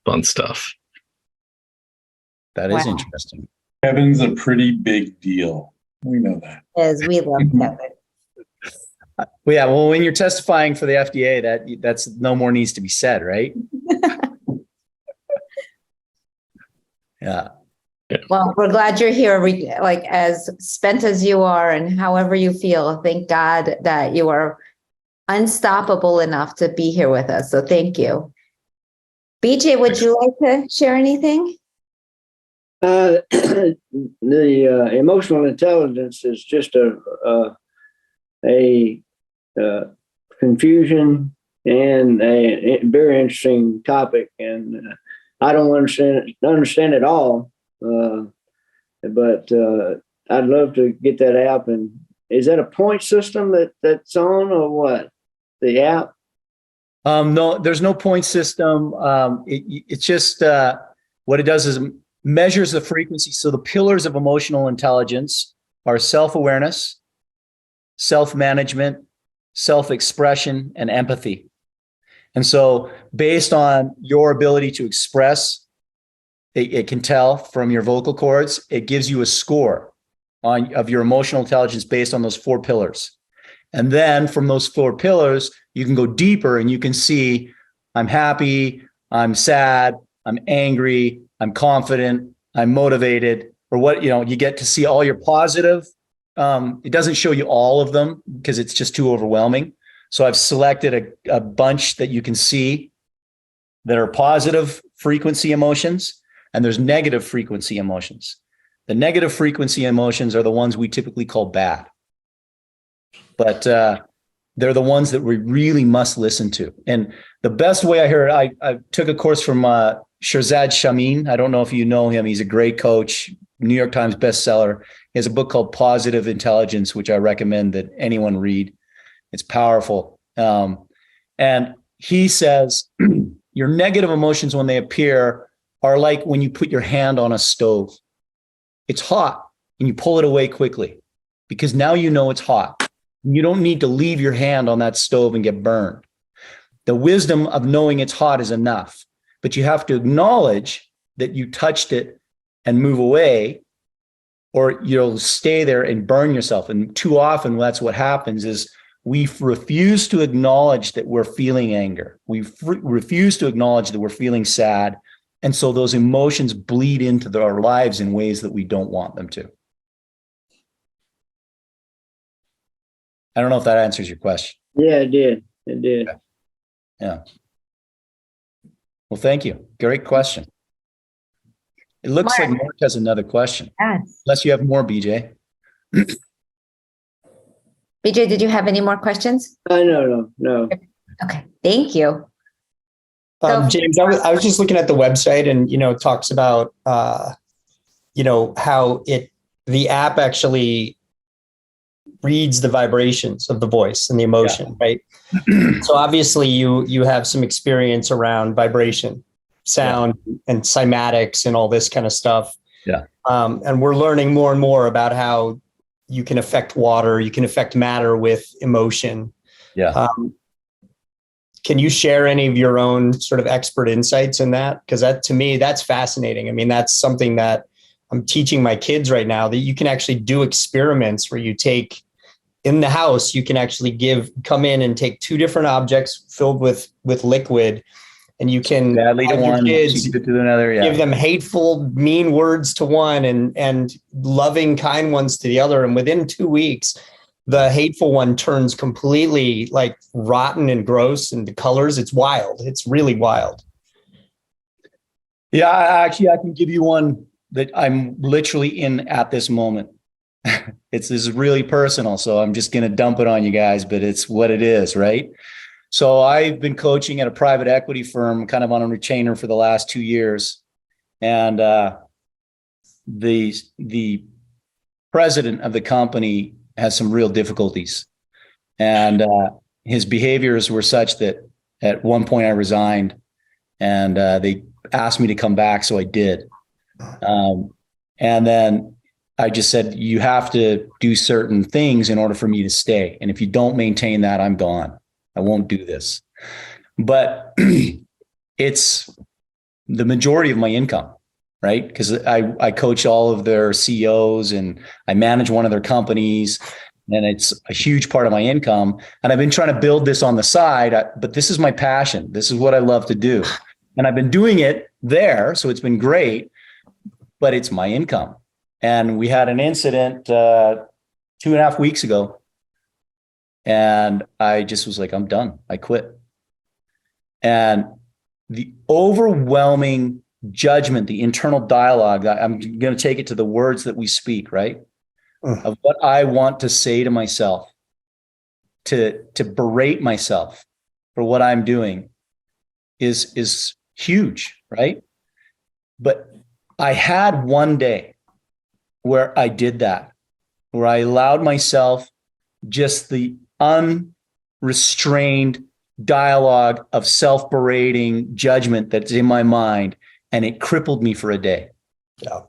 fun stuff. That is interesting. Kevin's a pretty big deal. We know that. Yes, we love Kevin. Well, yeah. Well, when you're testifying for the FDA, that's no more needs to be said, right? Yeah. Well, we're glad you're here. Like, as spent as you are and however you feel, thank God that you are unstoppable enough to be here with us. So thank you. BJ, would you like to share anything? The emotional intelligence is just a confusion and a very interesting topic, and I don't understand it all. But I'd love to get that app. And is that a point system that's on, or what? The app? No, there's no point system. It's just what it does is measures the frequency. So the pillars of emotional intelligence are self-awareness, self-management, self-expression, and empathy. And so based on your ability to express, it can tell from your vocal cords, it gives you a score of your emotional intelligence based on those 4 pillars. And then from those 4 pillars, you can go deeper and you can see, I'm happy, I'm sad, I'm angry, I'm confident, I'm motivated, or what, you get to see all your positive. It doesn't show you all of them because it's just too overwhelming. So I've selected a bunch that you can see that are positive frequency emotions, and there's negative frequency emotions. The negative frequency emotions are the ones we typically call bad. But they're the ones that we really must listen to. And the best way I heard, I took a course from Shirzad Chamine. I don't know if you know him. He's a great coach, New York Times bestseller. He has a book called Positive Intelligence, which I recommend that anyone read. It's powerful. And he says, your negative emotions, when they appear, are like when you put your hand on a stove. It's hot and you pull it away quickly because now you know it's hot. You don't need to leave your hand on that stove and get burned. The wisdom of knowing it's hot is enough, but you have to acknowledge that you touched it and move away, or you'll stay there and burn yourself. And too often that's what happens is we refuse to acknowledge that we're feeling anger. We refuse to acknowledge that we're feeling sad. And so those emotions bleed into our lives in ways that we don't want them to. I don't know if that answers your question. Yeah, it did. It did. Yeah. Well, thank you. Great question. It looks like Mark has another question. Yes. Unless you have more, BJ. BJ, did you have any more questions? No. Okay, thank you. James, I was just looking at the website, and it talks about how the app actually reads the vibrations of the voice and the emotion, right? So obviously you have some experience around vibration, sound, and cymatics and all this kind of stuff. Yeah. And we're learning more and more about how you can affect water, you can affect matter with emotion. Yeah. Can you share any of your own sort of expert insights in that? Because that, to me, that's fascinating. I mean, that's something that I'm teaching my kids right now, that you can actually do experiments where you take in the house, you can actually come in and take two different objects filled with liquid, and you can badly to one, kids to another, give them hateful, mean words to one and loving, kind ones to the other. And within 2 weeks, the hateful one turns completely like rotten and gross, and the colors, it's wild. It's really wild. Yeah, I can give you one that I'm literally in at this moment. This is really personal, so I'm just going to dump it on you guys, but it's what it is, right? So I've been coaching at a private equity firm, kind of on a retainer for the last 2 years. And the president of the company has some real difficulties. And his behaviors were such that at one point I resigned, and they asked me to come back, so I did. And then I just said, you have to do certain things in order for me to stay. And if you don't maintain that, I'm gone. I won't do this. But it's the majority of my income, right? Because I coach all of their CEOs and I manage one of their companies, and it's a huge part of my income. And I've been trying to build this on the side, but this is my passion. This is what I love to do. And I've been doing it there, so it's been great, but it's my income. And we had an incident 2.5 weeks ago, and I just was like, I'm done. I quit. And the overwhelming judgment, the internal dialogue, I'm going to take it to the words that we speak, right? Of what I want to say to myself, to berate myself for what I'm doing is huge, right? But I had one day where I did that, where I allowed myself just the unrestrained dialogue of self-berating judgment that's in my mind, and it crippled me for a day. Yeah.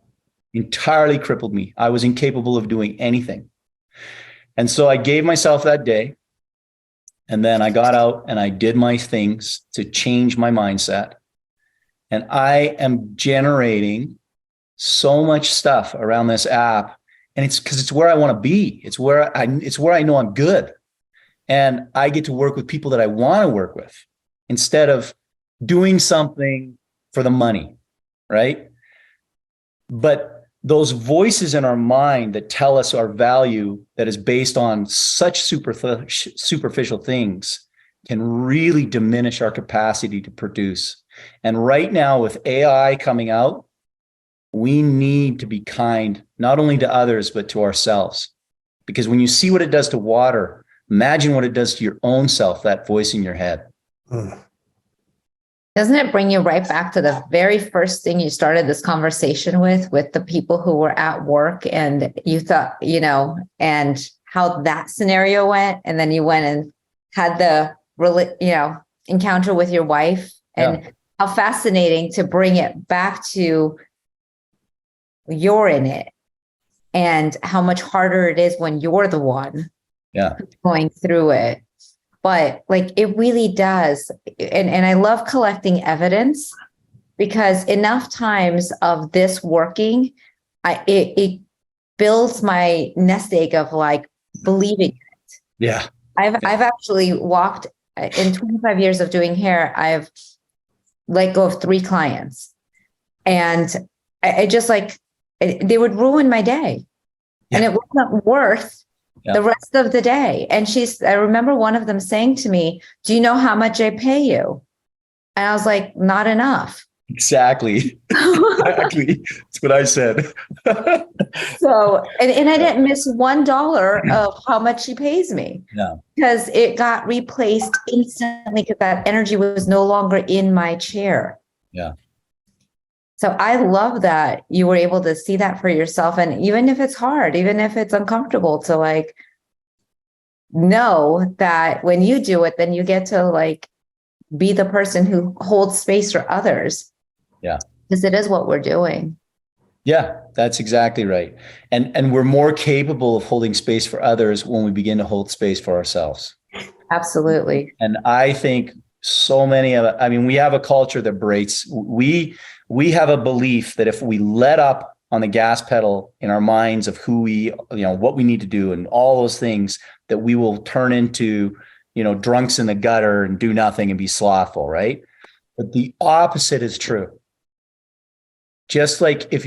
Entirely crippled me. I was incapable of doing anything. And so I gave myself that day, and then I got out and I did my things to change my mindset. And I am generating so much stuff around this app, and it's because it's where I want to be. It's where I know I'm good, and I get to work with people that I want to work with instead of doing something for the money, right? But those voices in our mind that tell us our value that is based on such superficial things can really diminish our capacity to produce. And right now, with AI coming out, we need to be kind, not only to others, but to ourselves. Because when you see what it does to water, imagine what it does to your own self, that voice in your head. Doesn't it bring you right back to the very first thing you started this conversation with the people who were at work, and you thought, and how that scenario went, and then you went and had the, encounter with your wife, and how fascinating to bring it back to you're in it, and how much harder it is when you're the one going through it. But like, it really does. And I love collecting evidence, because enough times of this working, it builds my nest egg of like believing it. Yeah. I've actually walked in 25 years of doing hair. I've let go of 3 clients, and I just like they would ruin my day, and it wasn't worth the rest of the day. And I remember one of them saying to me, "Do you know how much I pay you?" And I was like, "Not enough." Exactly. Exactly. That's what I said. So, and I didn't miss $1 of how much she pays me. No. Because it got replaced instantly because that energy was no longer in my chair. Yeah. So I love that you were able to see that for yourself. And even if it's hard, even if it's uncomfortable, to like know that when you do it, then you get to like be the person who holds space for others. Yeah. Because it is what we're doing. Yeah, that's exactly right. And we're more capable of holding space for others when we begin to hold space for ourselves. Absolutely. And I think so many of it, I mean, we have a culture that breaks. We have a belief that if we let up on the gas pedal in our minds of who what we need to do and all those things, that we will turn into, drunks in the gutter and do nothing and be slothful, right? But the opposite is true. Just like if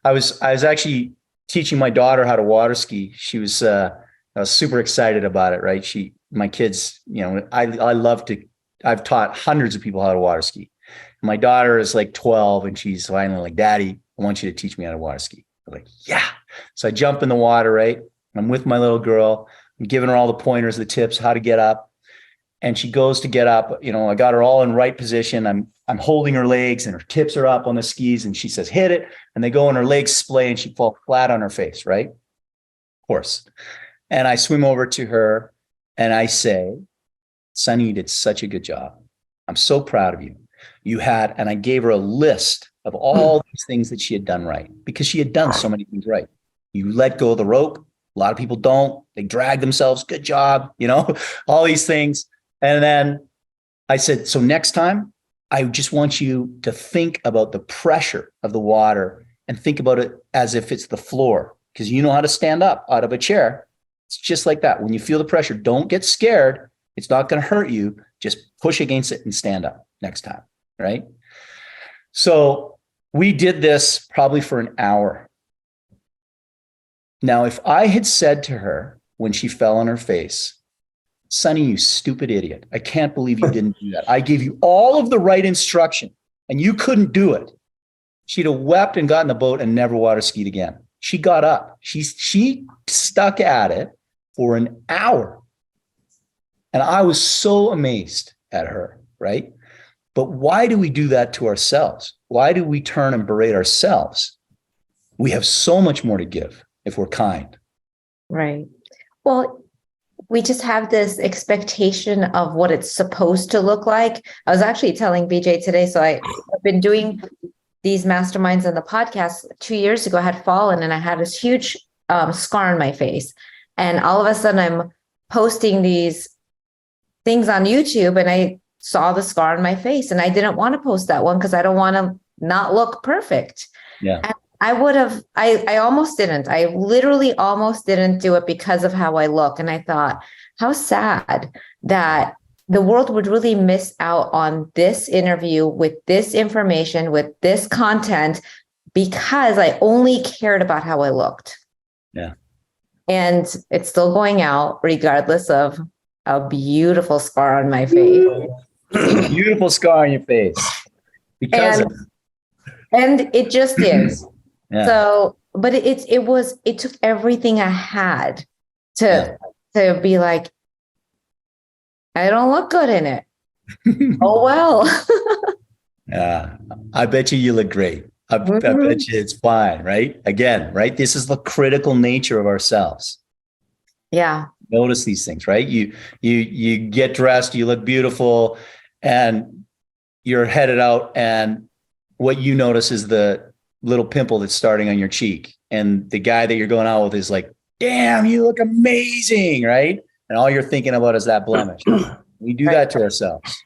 I was actually teaching my daughter how to water ski. She was, I was super excited about it, right? My kids, I've taught hundreds of people how to water ski. My daughter is like 12 and she's finally like, "Daddy, I want you to teach me how to water ski." I'm like, "Yeah." So I jump in the water, right? I'm with my little girl. I'm giving her all the pointers, the tips, how to get up. And she goes to get up, I got her all in right position. I'm holding her legs and her tips are up on the skis and she says, "Hit it." And they go and her legs splay and she falls flat on her face, right? Of course. And I swim over to her and I say, "Sonny, you did such a good job. I'm so proud of you. And I gave her a list of all these things that she had done right, because she had done so many things right. You let go of the rope. A lot of people don't. They drag themselves. Good job. All these things. And then I said, "So next time, I just want you to think about the pressure of the water and think about it as if it's the floor, because you know how to stand up out of a chair. It's just like that. When you feel the pressure, don't get scared. It's not going to hurt you. Just push against it and stand up next time." Right? So we did this probably for an hour. Now, if I had said to her when she fell on her face, "Sonny, you stupid idiot. I can't believe you didn't do that. I gave you all of the right instruction and you couldn't do it," she'd have wept and got in the boat and never water skied again. She got up. She stuck at it for an hour. And I was so amazed at her, right? But why do we do that to ourselves? Why do we turn and berate ourselves? We have so much more to give if we're kind. Right. Well, we just have this expectation of what it's supposed to look like. I was actually telling BJ today, so I've been doing these masterminds and the podcast 2 years ago. I had fallen and I had this huge scar on my face. And all of a sudden I'm posting these things on YouTube and I saw the scar on my face and I didn't want to post that one because I don't want to not look perfect. Yeah. And I almost didn't. I literally almost didn't do it because of how I look. And I thought, how sad that the world would really miss out on this interview with this information, with this content, because I only cared about how I looked. Yeah. And it's still going out regardless of a beautiful scar on my face. Beautiful scar on your face. And it just is. Yeah. So, but it took everything I had to be like, I don't look good in it. Oh, well. Yeah. I bet you look great. I bet you it's fine. Right. Again, right. This is the critical nature of ourselves. Yeah. Notice these things, right? You get dressed, you look beautiful, and you're headed out, and what you notice is the little pimple that's starting on your cheek. And the guy that you're going out with is like, "Damn, you look amazing," right? And all you're thinking about is that blemish. We do that to ourselves.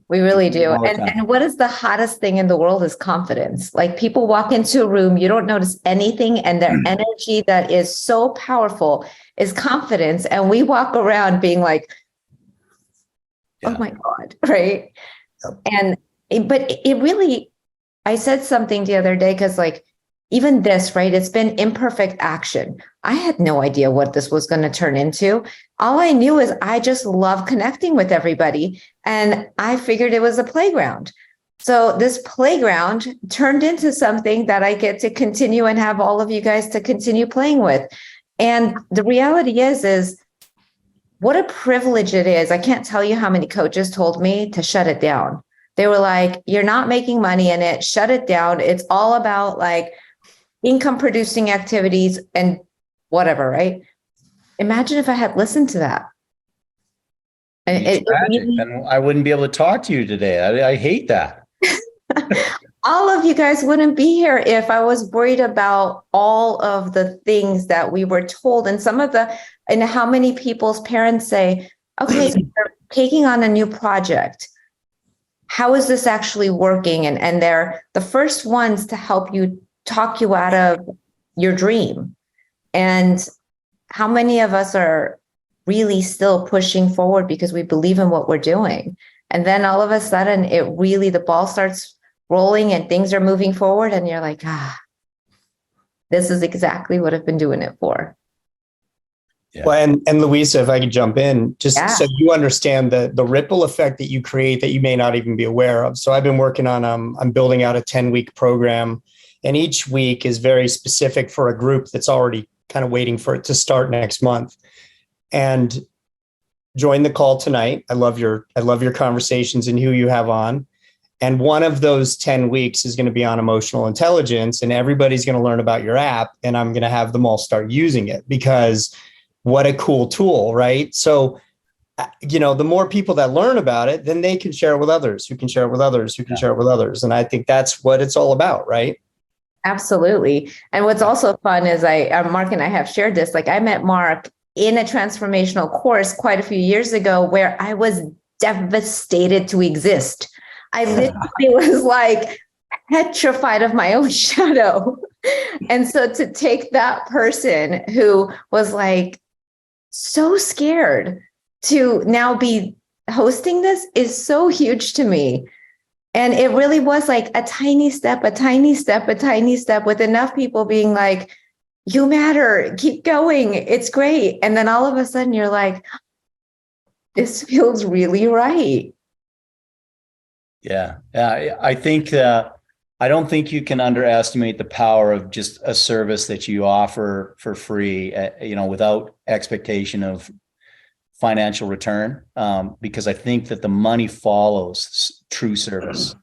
We really do. All the And time. what is the hottest thing in the world is confidence. Like people walk into a room, you don't notice anything, and their energy that is so powerful is confidence. And we walk around being like, oh Yeah. my God, right? And but it really, I said something the other day because like even this, right? It's been imperfect action. I had no idea what this was going to turn into. All I knew is I just love connecting with everybody. And I figured it was a playground. So this playground turned into something that I get to continue and have all of you guys to continue playing with. And the reality is what a privilege it is. I can't tell you how many coaches told me to shut it down. They were like, you're not making money in it. Shut it down. It's all about like income producing activities and whatever, right? Imagine if I had listened to that. It's tragic. And I wouldn't be able to talk to you today. I hate that. All of you guys wouldn't be here if I was worried about all of the things that we were told. And and how many people's parents say, okay, so you're taking on a new project. How is this actually working? And they're the first ones to help you talk you out of your dream. And how many of us are really still pushing forward because we believe in what we're doing? And then all of a sudden the ball starts rolling and things are moving forward. And you're like, this is exactly what I've been doing it for. Yeah. Well, and Louisa, if I could jump in, just so you understand the ripple effect that you create that you may not even be aware of. So I've been working on, I'm building out a 10-week program, and each week is very specific for a group that's already kind of waiting for it to start next month. And join the call tonight. I love your conversations and who you have on. And one of those 10 weeks is going to be on emotional intelligence, and everybody's going to learn about your app, and I'm going to have them all start using it because what a cool tool, right? So, the more people that learn about it, then they can share it with others, who can share it with others, who can share it with others. And I think that's what it's all about, right? Absolutely. And what's also fun is Mark and I have shared this, like I met Mark in a transformational course quite a few years ago where I was devastated to exist. I literally was like petrified of my own shadow. And so to take that person who was like so scared to now be hosting this is so huge to me. And it really was like a tiny step, a tiny step, a tiny step with enough people being like, you matter, keep going, it's great. And then all of a sudden you're like, this feels really right. Yeah. I think I don't think you can underestimate the power of just a service that you offer for free, without expectation of financial return, because I think that the money follows true service.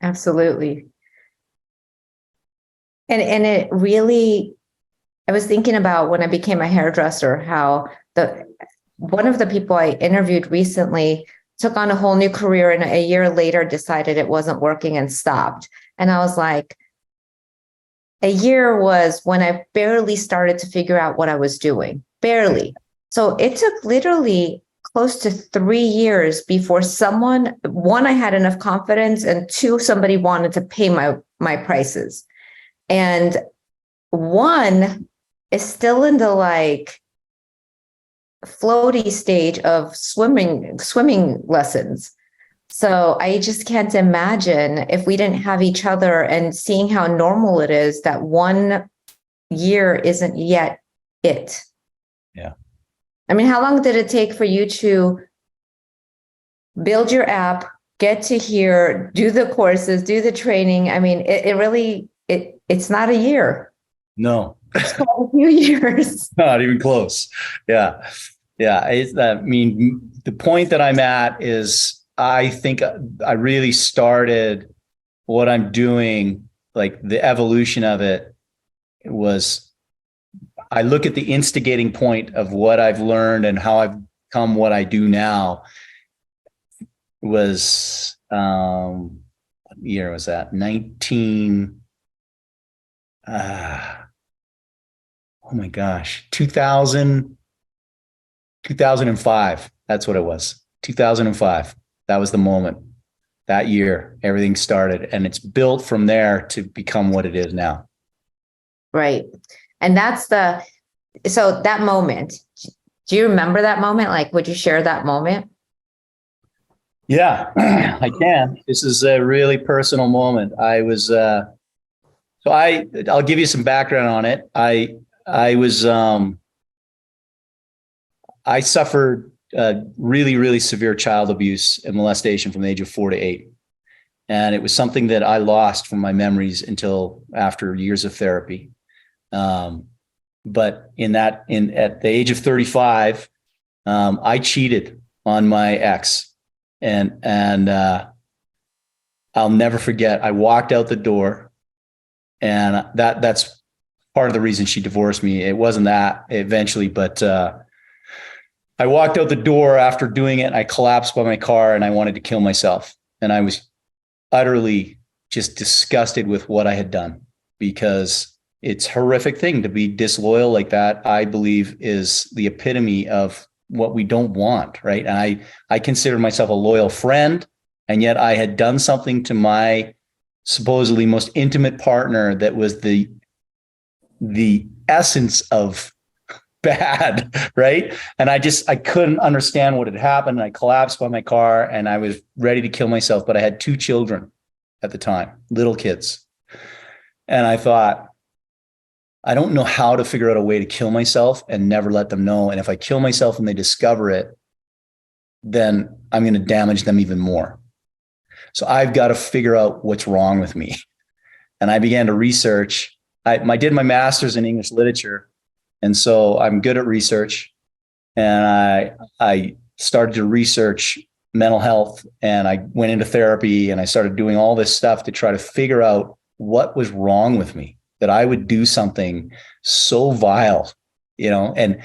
Absolutely. And it really, I was thinking about when I became a hairdresser, how one of the people I interviewed recently took on a whole new career and a year later decided it wasn't working and stopped. And I was like, a year was when I barely started to figure out what I was doing, barely. So it took literally close to 3 years before one, I had enough confidence, and two, somebody wanted to pay my prices. And one is still in the like floaty stage of swimming lessons. So I just can't imagine if we didn't have each other and seeing how normal it is that 1 year isn't yet it. Yeah. I mean, how long did it take for you to build your app, get to here, do the courses, do the training? I mean, it's not a year. No. It's quite a few years. Not even close. Yeah. The point that I'm at is I think I really started what I'm doing, like the evolution of it was, I look at the instigating point of what I've learned and how I've become what I do now was, what year was that? 2005. That's what it was. 2005. That was the moment. That year, everything started, and it's built from there to become what it is now. Right. And so that moment, do you remember that moment? Like, would you share that moment? Yeah, I can. This is a really personal moment. I'll give you some background on it. I suffered really, really severe child abuse and molestation from the age of 4 to 8. And it was something that I lost from my memories until after years of therapy. But at the age of 35, I cheated on my ex, and I'll never forget. I walked out the door, and that's part of the reason she divorced me. It wasn't that eventually, but I walked out the door after doing it. I collapsed by my car, and I wanted to kill myself. And I was utterly just disgusted with what I had done, because it's a horrific thing to be disloyal like that. I believe is the epitome of what we don't want, right? And I consider myself a loyal friend, and yet I had done something to my supposedly most intimate partner that was the essence of bad, right? And I couldn't understand what had happened. And I collapsed by my car, and I was ready to kill myself, but I had 2 children at the time, little kids. And I thought, I don't know how to figure out a way to kill myself and never let them know. And if I kill myself and they discover it, then I'm going to damage them even more. So I've got to figure out what's wrong with me. And I began to research. I did my master's in English literature. And so I'm good at research. And I started to research mental health, and I went into therapy, and I started doing all this stuff to try to figure out what was wrong with me, that I would do something so vile, and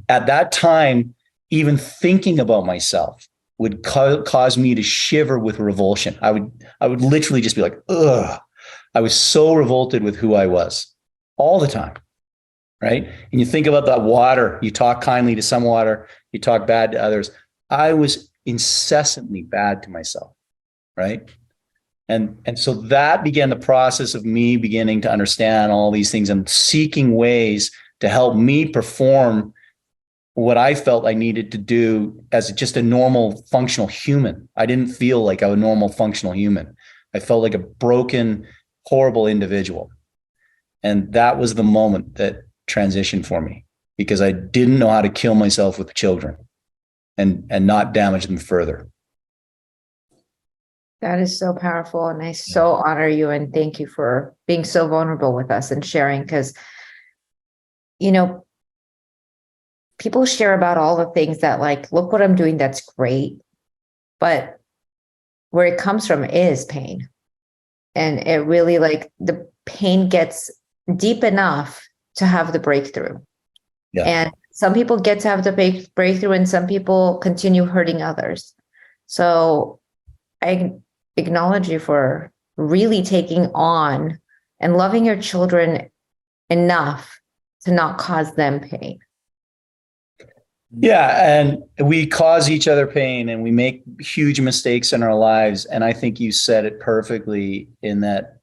at that time, even thinking about myself would cause me to shiver with revulsion. I would literally just be like, ugh. I was so revolted with who I was all the time. Right. And you think about that water, you talk kindly to some water, you talk bad to others. I was incessantly bad to myself. Right. And so that began the process of me beginning to understand all these things and seeking ways to help me perform what I felt I needed to do as just a normal functional human. I didn't feel like a normal functional human. I felt like a broken, horrible individual. And that was the moment that transitioned for me, because I didn't know how to kill myself with children and not damage them further. That is so powerful. And I so honor you and thank you for being so vulnerable with us and sharing, because, people share about all the things that, like, look what I'm doing, that's great. But where it comes from is pain. And it really, like, the pain gets deep enough to have the breakthrough. Yeah. And some people get to have the breakthrough, and some people continue hurting others. So I acknowledge you for really taking on and loving your children enough to not cause them pain. Yeah. And we cause each other pain, and we make huge mistakes in our lives. And I think you said it perfectly, in that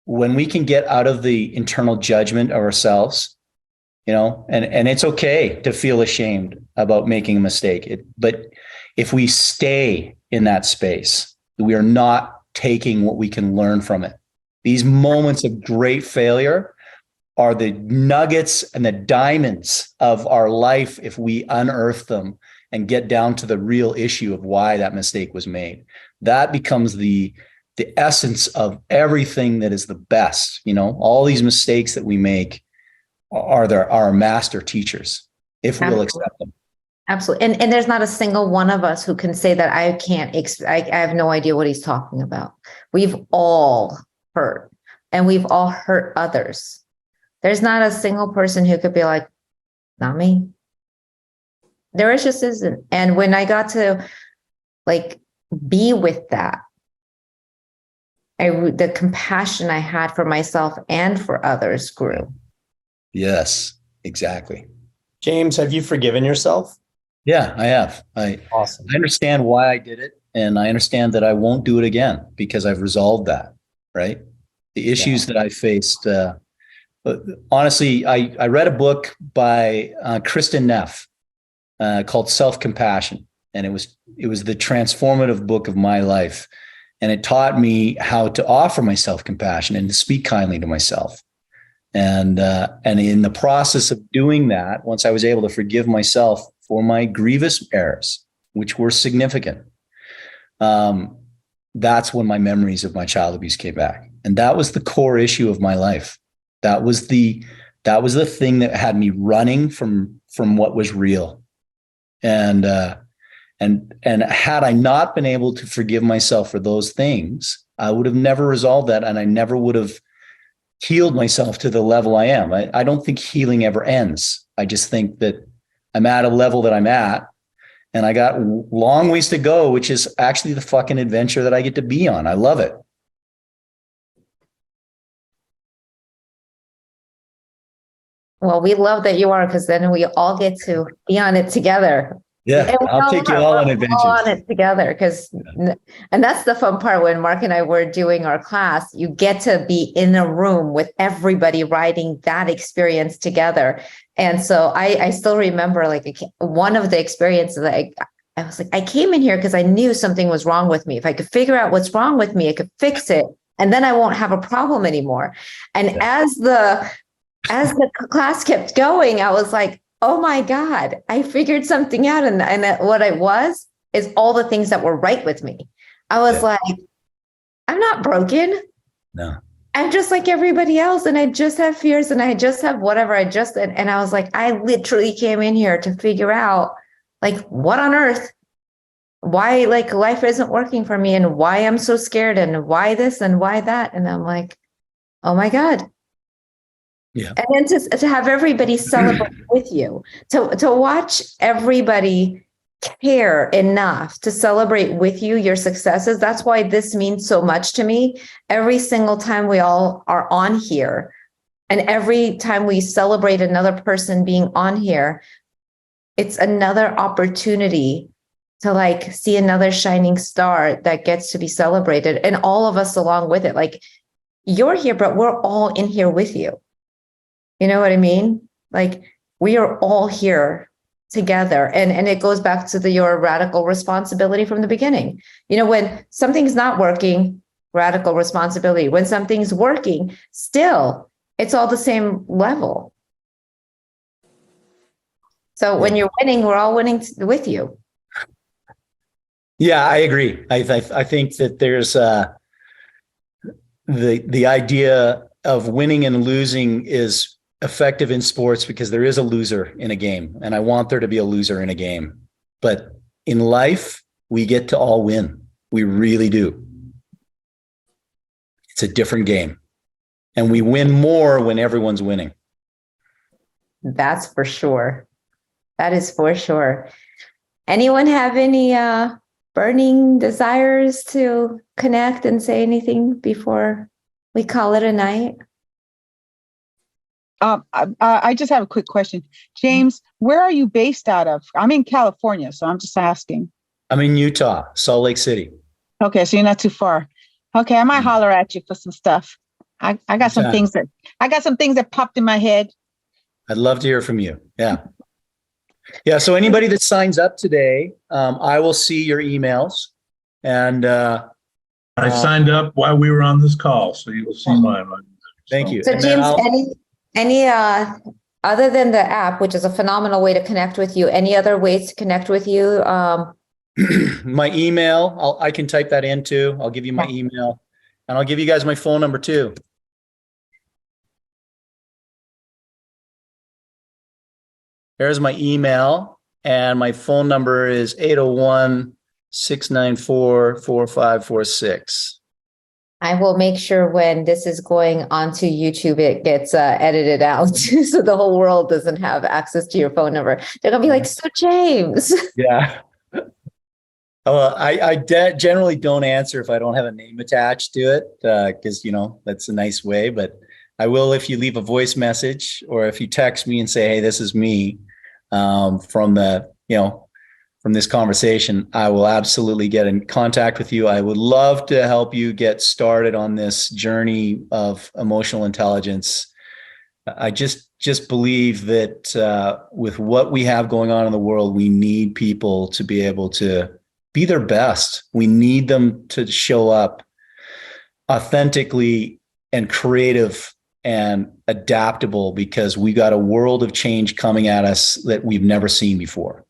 when we can get out of the internal judgment of ourselves, and it's okay to feel ashamed about making a mistake. But if we stay in that space, we are not taking what we can learn from it. These moments of great failure are the nuggets and the diamonds of our life if we unearth them and get down to the real issue of why that mistake was made. That becomes the essence of everything that is the best. All these mistakes that we make are our master teachers, if we'll accept them. Absolutely. And there's not a single one of us who can say that I have no idea what he's talking about. We've all hurt, and we've all hurt others. There's not a single person who could be like, not me. There just isn't. And when I got to, like, be with that, the compassion I had for myself and for others grew. Yes, exactly. James, have you forgiven yourself? Yeah, I have. Awesome. I understand why I did it, and I understand that I won't do it again because I've resolved that, right? The issues that I faced. Honestly, I read a book by Kristen Neff called Self-Compassion, and it was the transformative book of my life, and it taught me how to offer myself compassion and to speak kindly to myself. And in the process of doing that, once I was able to forgive myself for my grievous errors, which were significant, that's when my memories of my child abuse came back, and that was the core issue of my life. That was the thing that had me running from what was real. And had I not been able to forgive myself for those things, I would have never resolved that, and I never would have healed myself to the level I am. I don't think healing ever ends. I just think that I'm at a level that I'm at, and I got long ways to go, which is actually the fucking adventure that I get to be on. I love it. Well, we love that you are, because then we all get to be on it together. Yeah, I'll take you all on adventures. All on it together, and that's the fun part. When Mark and I were doing our class, you get to be in a room with everybody writing that experience together. And so I still remember, like, one of the experiences that I was like, I came in here because I knew something was wrong with me. If I could figure out what's wrong with me, I could fix it, and then I won't have a problem anymore. And as the class kept going, I was like, oh my God, I figured something out. And what I was is all the things that were right with me. I was like, I'm not broken. No. I'm just like everybody else. And I just have fears, and I just have whatever and I was like, I literally came in here to figure out, like, what on earth, why, like, life isn't working for me, and why I'm so scared, and why this and why that. And I'm like, oh my God. Yeah. And then to have everybody celebrate with you, to watch everybody care enough to celebrate with you your successes. That's why this means so much to me. Every single time we all are on here, and every time we celebrate another person being on here, it's another opportunity to, like, see another shining star that gets to be celebrated, and all of us along with it. Like, you're here, but we're all in here with you. You know what I mean? Like, we are all here together. And it goes back to your radical responsibility from the beginning. You know, when something's not working, radical responsibility. When something's working, still, it's all the same level. So when you're winning, we're all winning with you. Yeah, I agree. I think that there's the idea of winning and losing is effective in sports because there is a loser in a game, and I want there to be a loser in a game. But in life, we get to all win. We really do. It's a different game, and we win more when everyone's winning. That's for sure. That is for sure. Anyone have any burning desires to connect and say anything before we call it a night? I just have a quick question. James, where are you based out of? I'm in California, so I'm just asking. I'm in Utah, Salt Lake City. Okay, so you're not too far. Okay, I might holler at you for some stuff. I got some things that popped in my head. I'd love to hear from you. Yeah. Yeah. So anybody that signs up today, I will see your emails. And I signed up while we were on this call, so you will see mine. Thank you. So James, any other than the app, which is a phenomenal way to connect with you, any other ways to connect with you? My email, I can type that in too. I'll give you my email, and I'll give you guys my phone number too. There's my email, and my phone number is 801-694-4546. I will make sure when this is going onto YouTube, it gets edited out so the whole world doesn't have access to your phone number. They're going to be like, so James. Yeah. I generally don't answer if I don't have a name attached to it, because, that's a nice way. But I will if you leave a voice message, or if you text me and say, hey, this is me, from the, from this conversation, I will absolutely get in contact with you. I would love to help you get started on this journey of emotional intelligence. I just believe that with what we have going on in the world, we need people to be able to be their best. We need them to show up authentically and creative and adaptable, because we got a world of change coming at us that we've never seen before.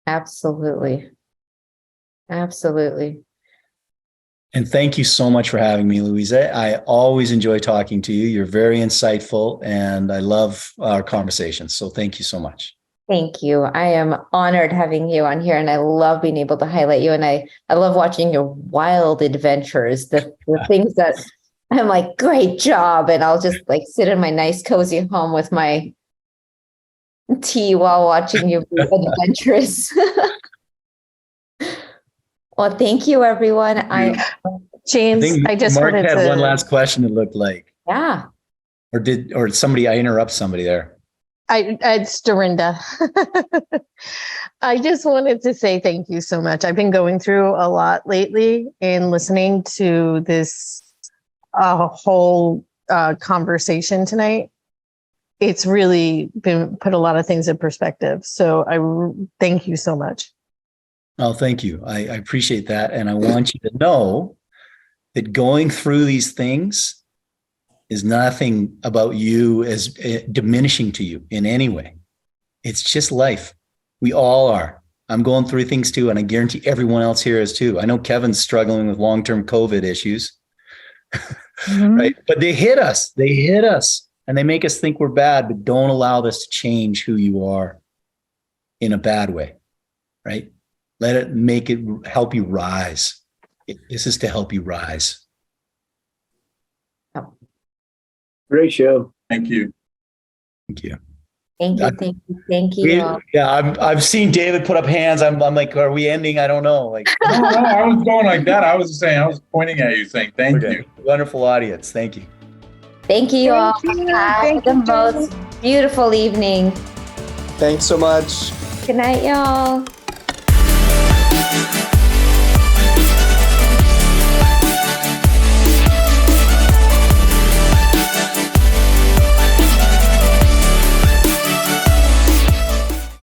Absolutely. Absolutely. And thank you so much for having me, Louise. I always enjoy talking to you. You're very insightful, and I love our conversations. So thank you so much. Thank you. I am honored having you on here, and I love being able to highlight you. And I love watching your wild adventures, the things that I'm like, great job. And I'll just like sit in my nice, cozy home with my tea while watching you be adventurous. Well, thank you, everyone. James, I just Mark wanted had to. one last question. It looked like, Yeah. or somebody, I interrupt somebody there. It's Dorinda. I just wanted to say thank you so much. I've been going through a lot lately in listening to this whole conversation tonight. It's really been put a lot of things in perspective. So I thank you so much. Oh, thank you. I appreciate that. And I want you to know that going through these things is nothing about you as diminishing to you in any way. It's just life. We all are. I'm going through things too, and I guarantee everyone else here is too. I know Kevin's struggling with long-term COVID issues, right? But they hit us. And they make us think we're bad, but don't allow this to change who you are in a bad way, right? Let it help you rise. This is to help you rise. Great show. Thank you. Thank you. Thank you. Yeah, I've seen David put up hands. I'm like, are we ending? I don't know. Like, No, I was going like that. I was pointing at you saying, thank you. Wonderful audience. Thank you. Thank you all. Thank Have you, the most beautiful evening. Thanks so much. Good night, y'all.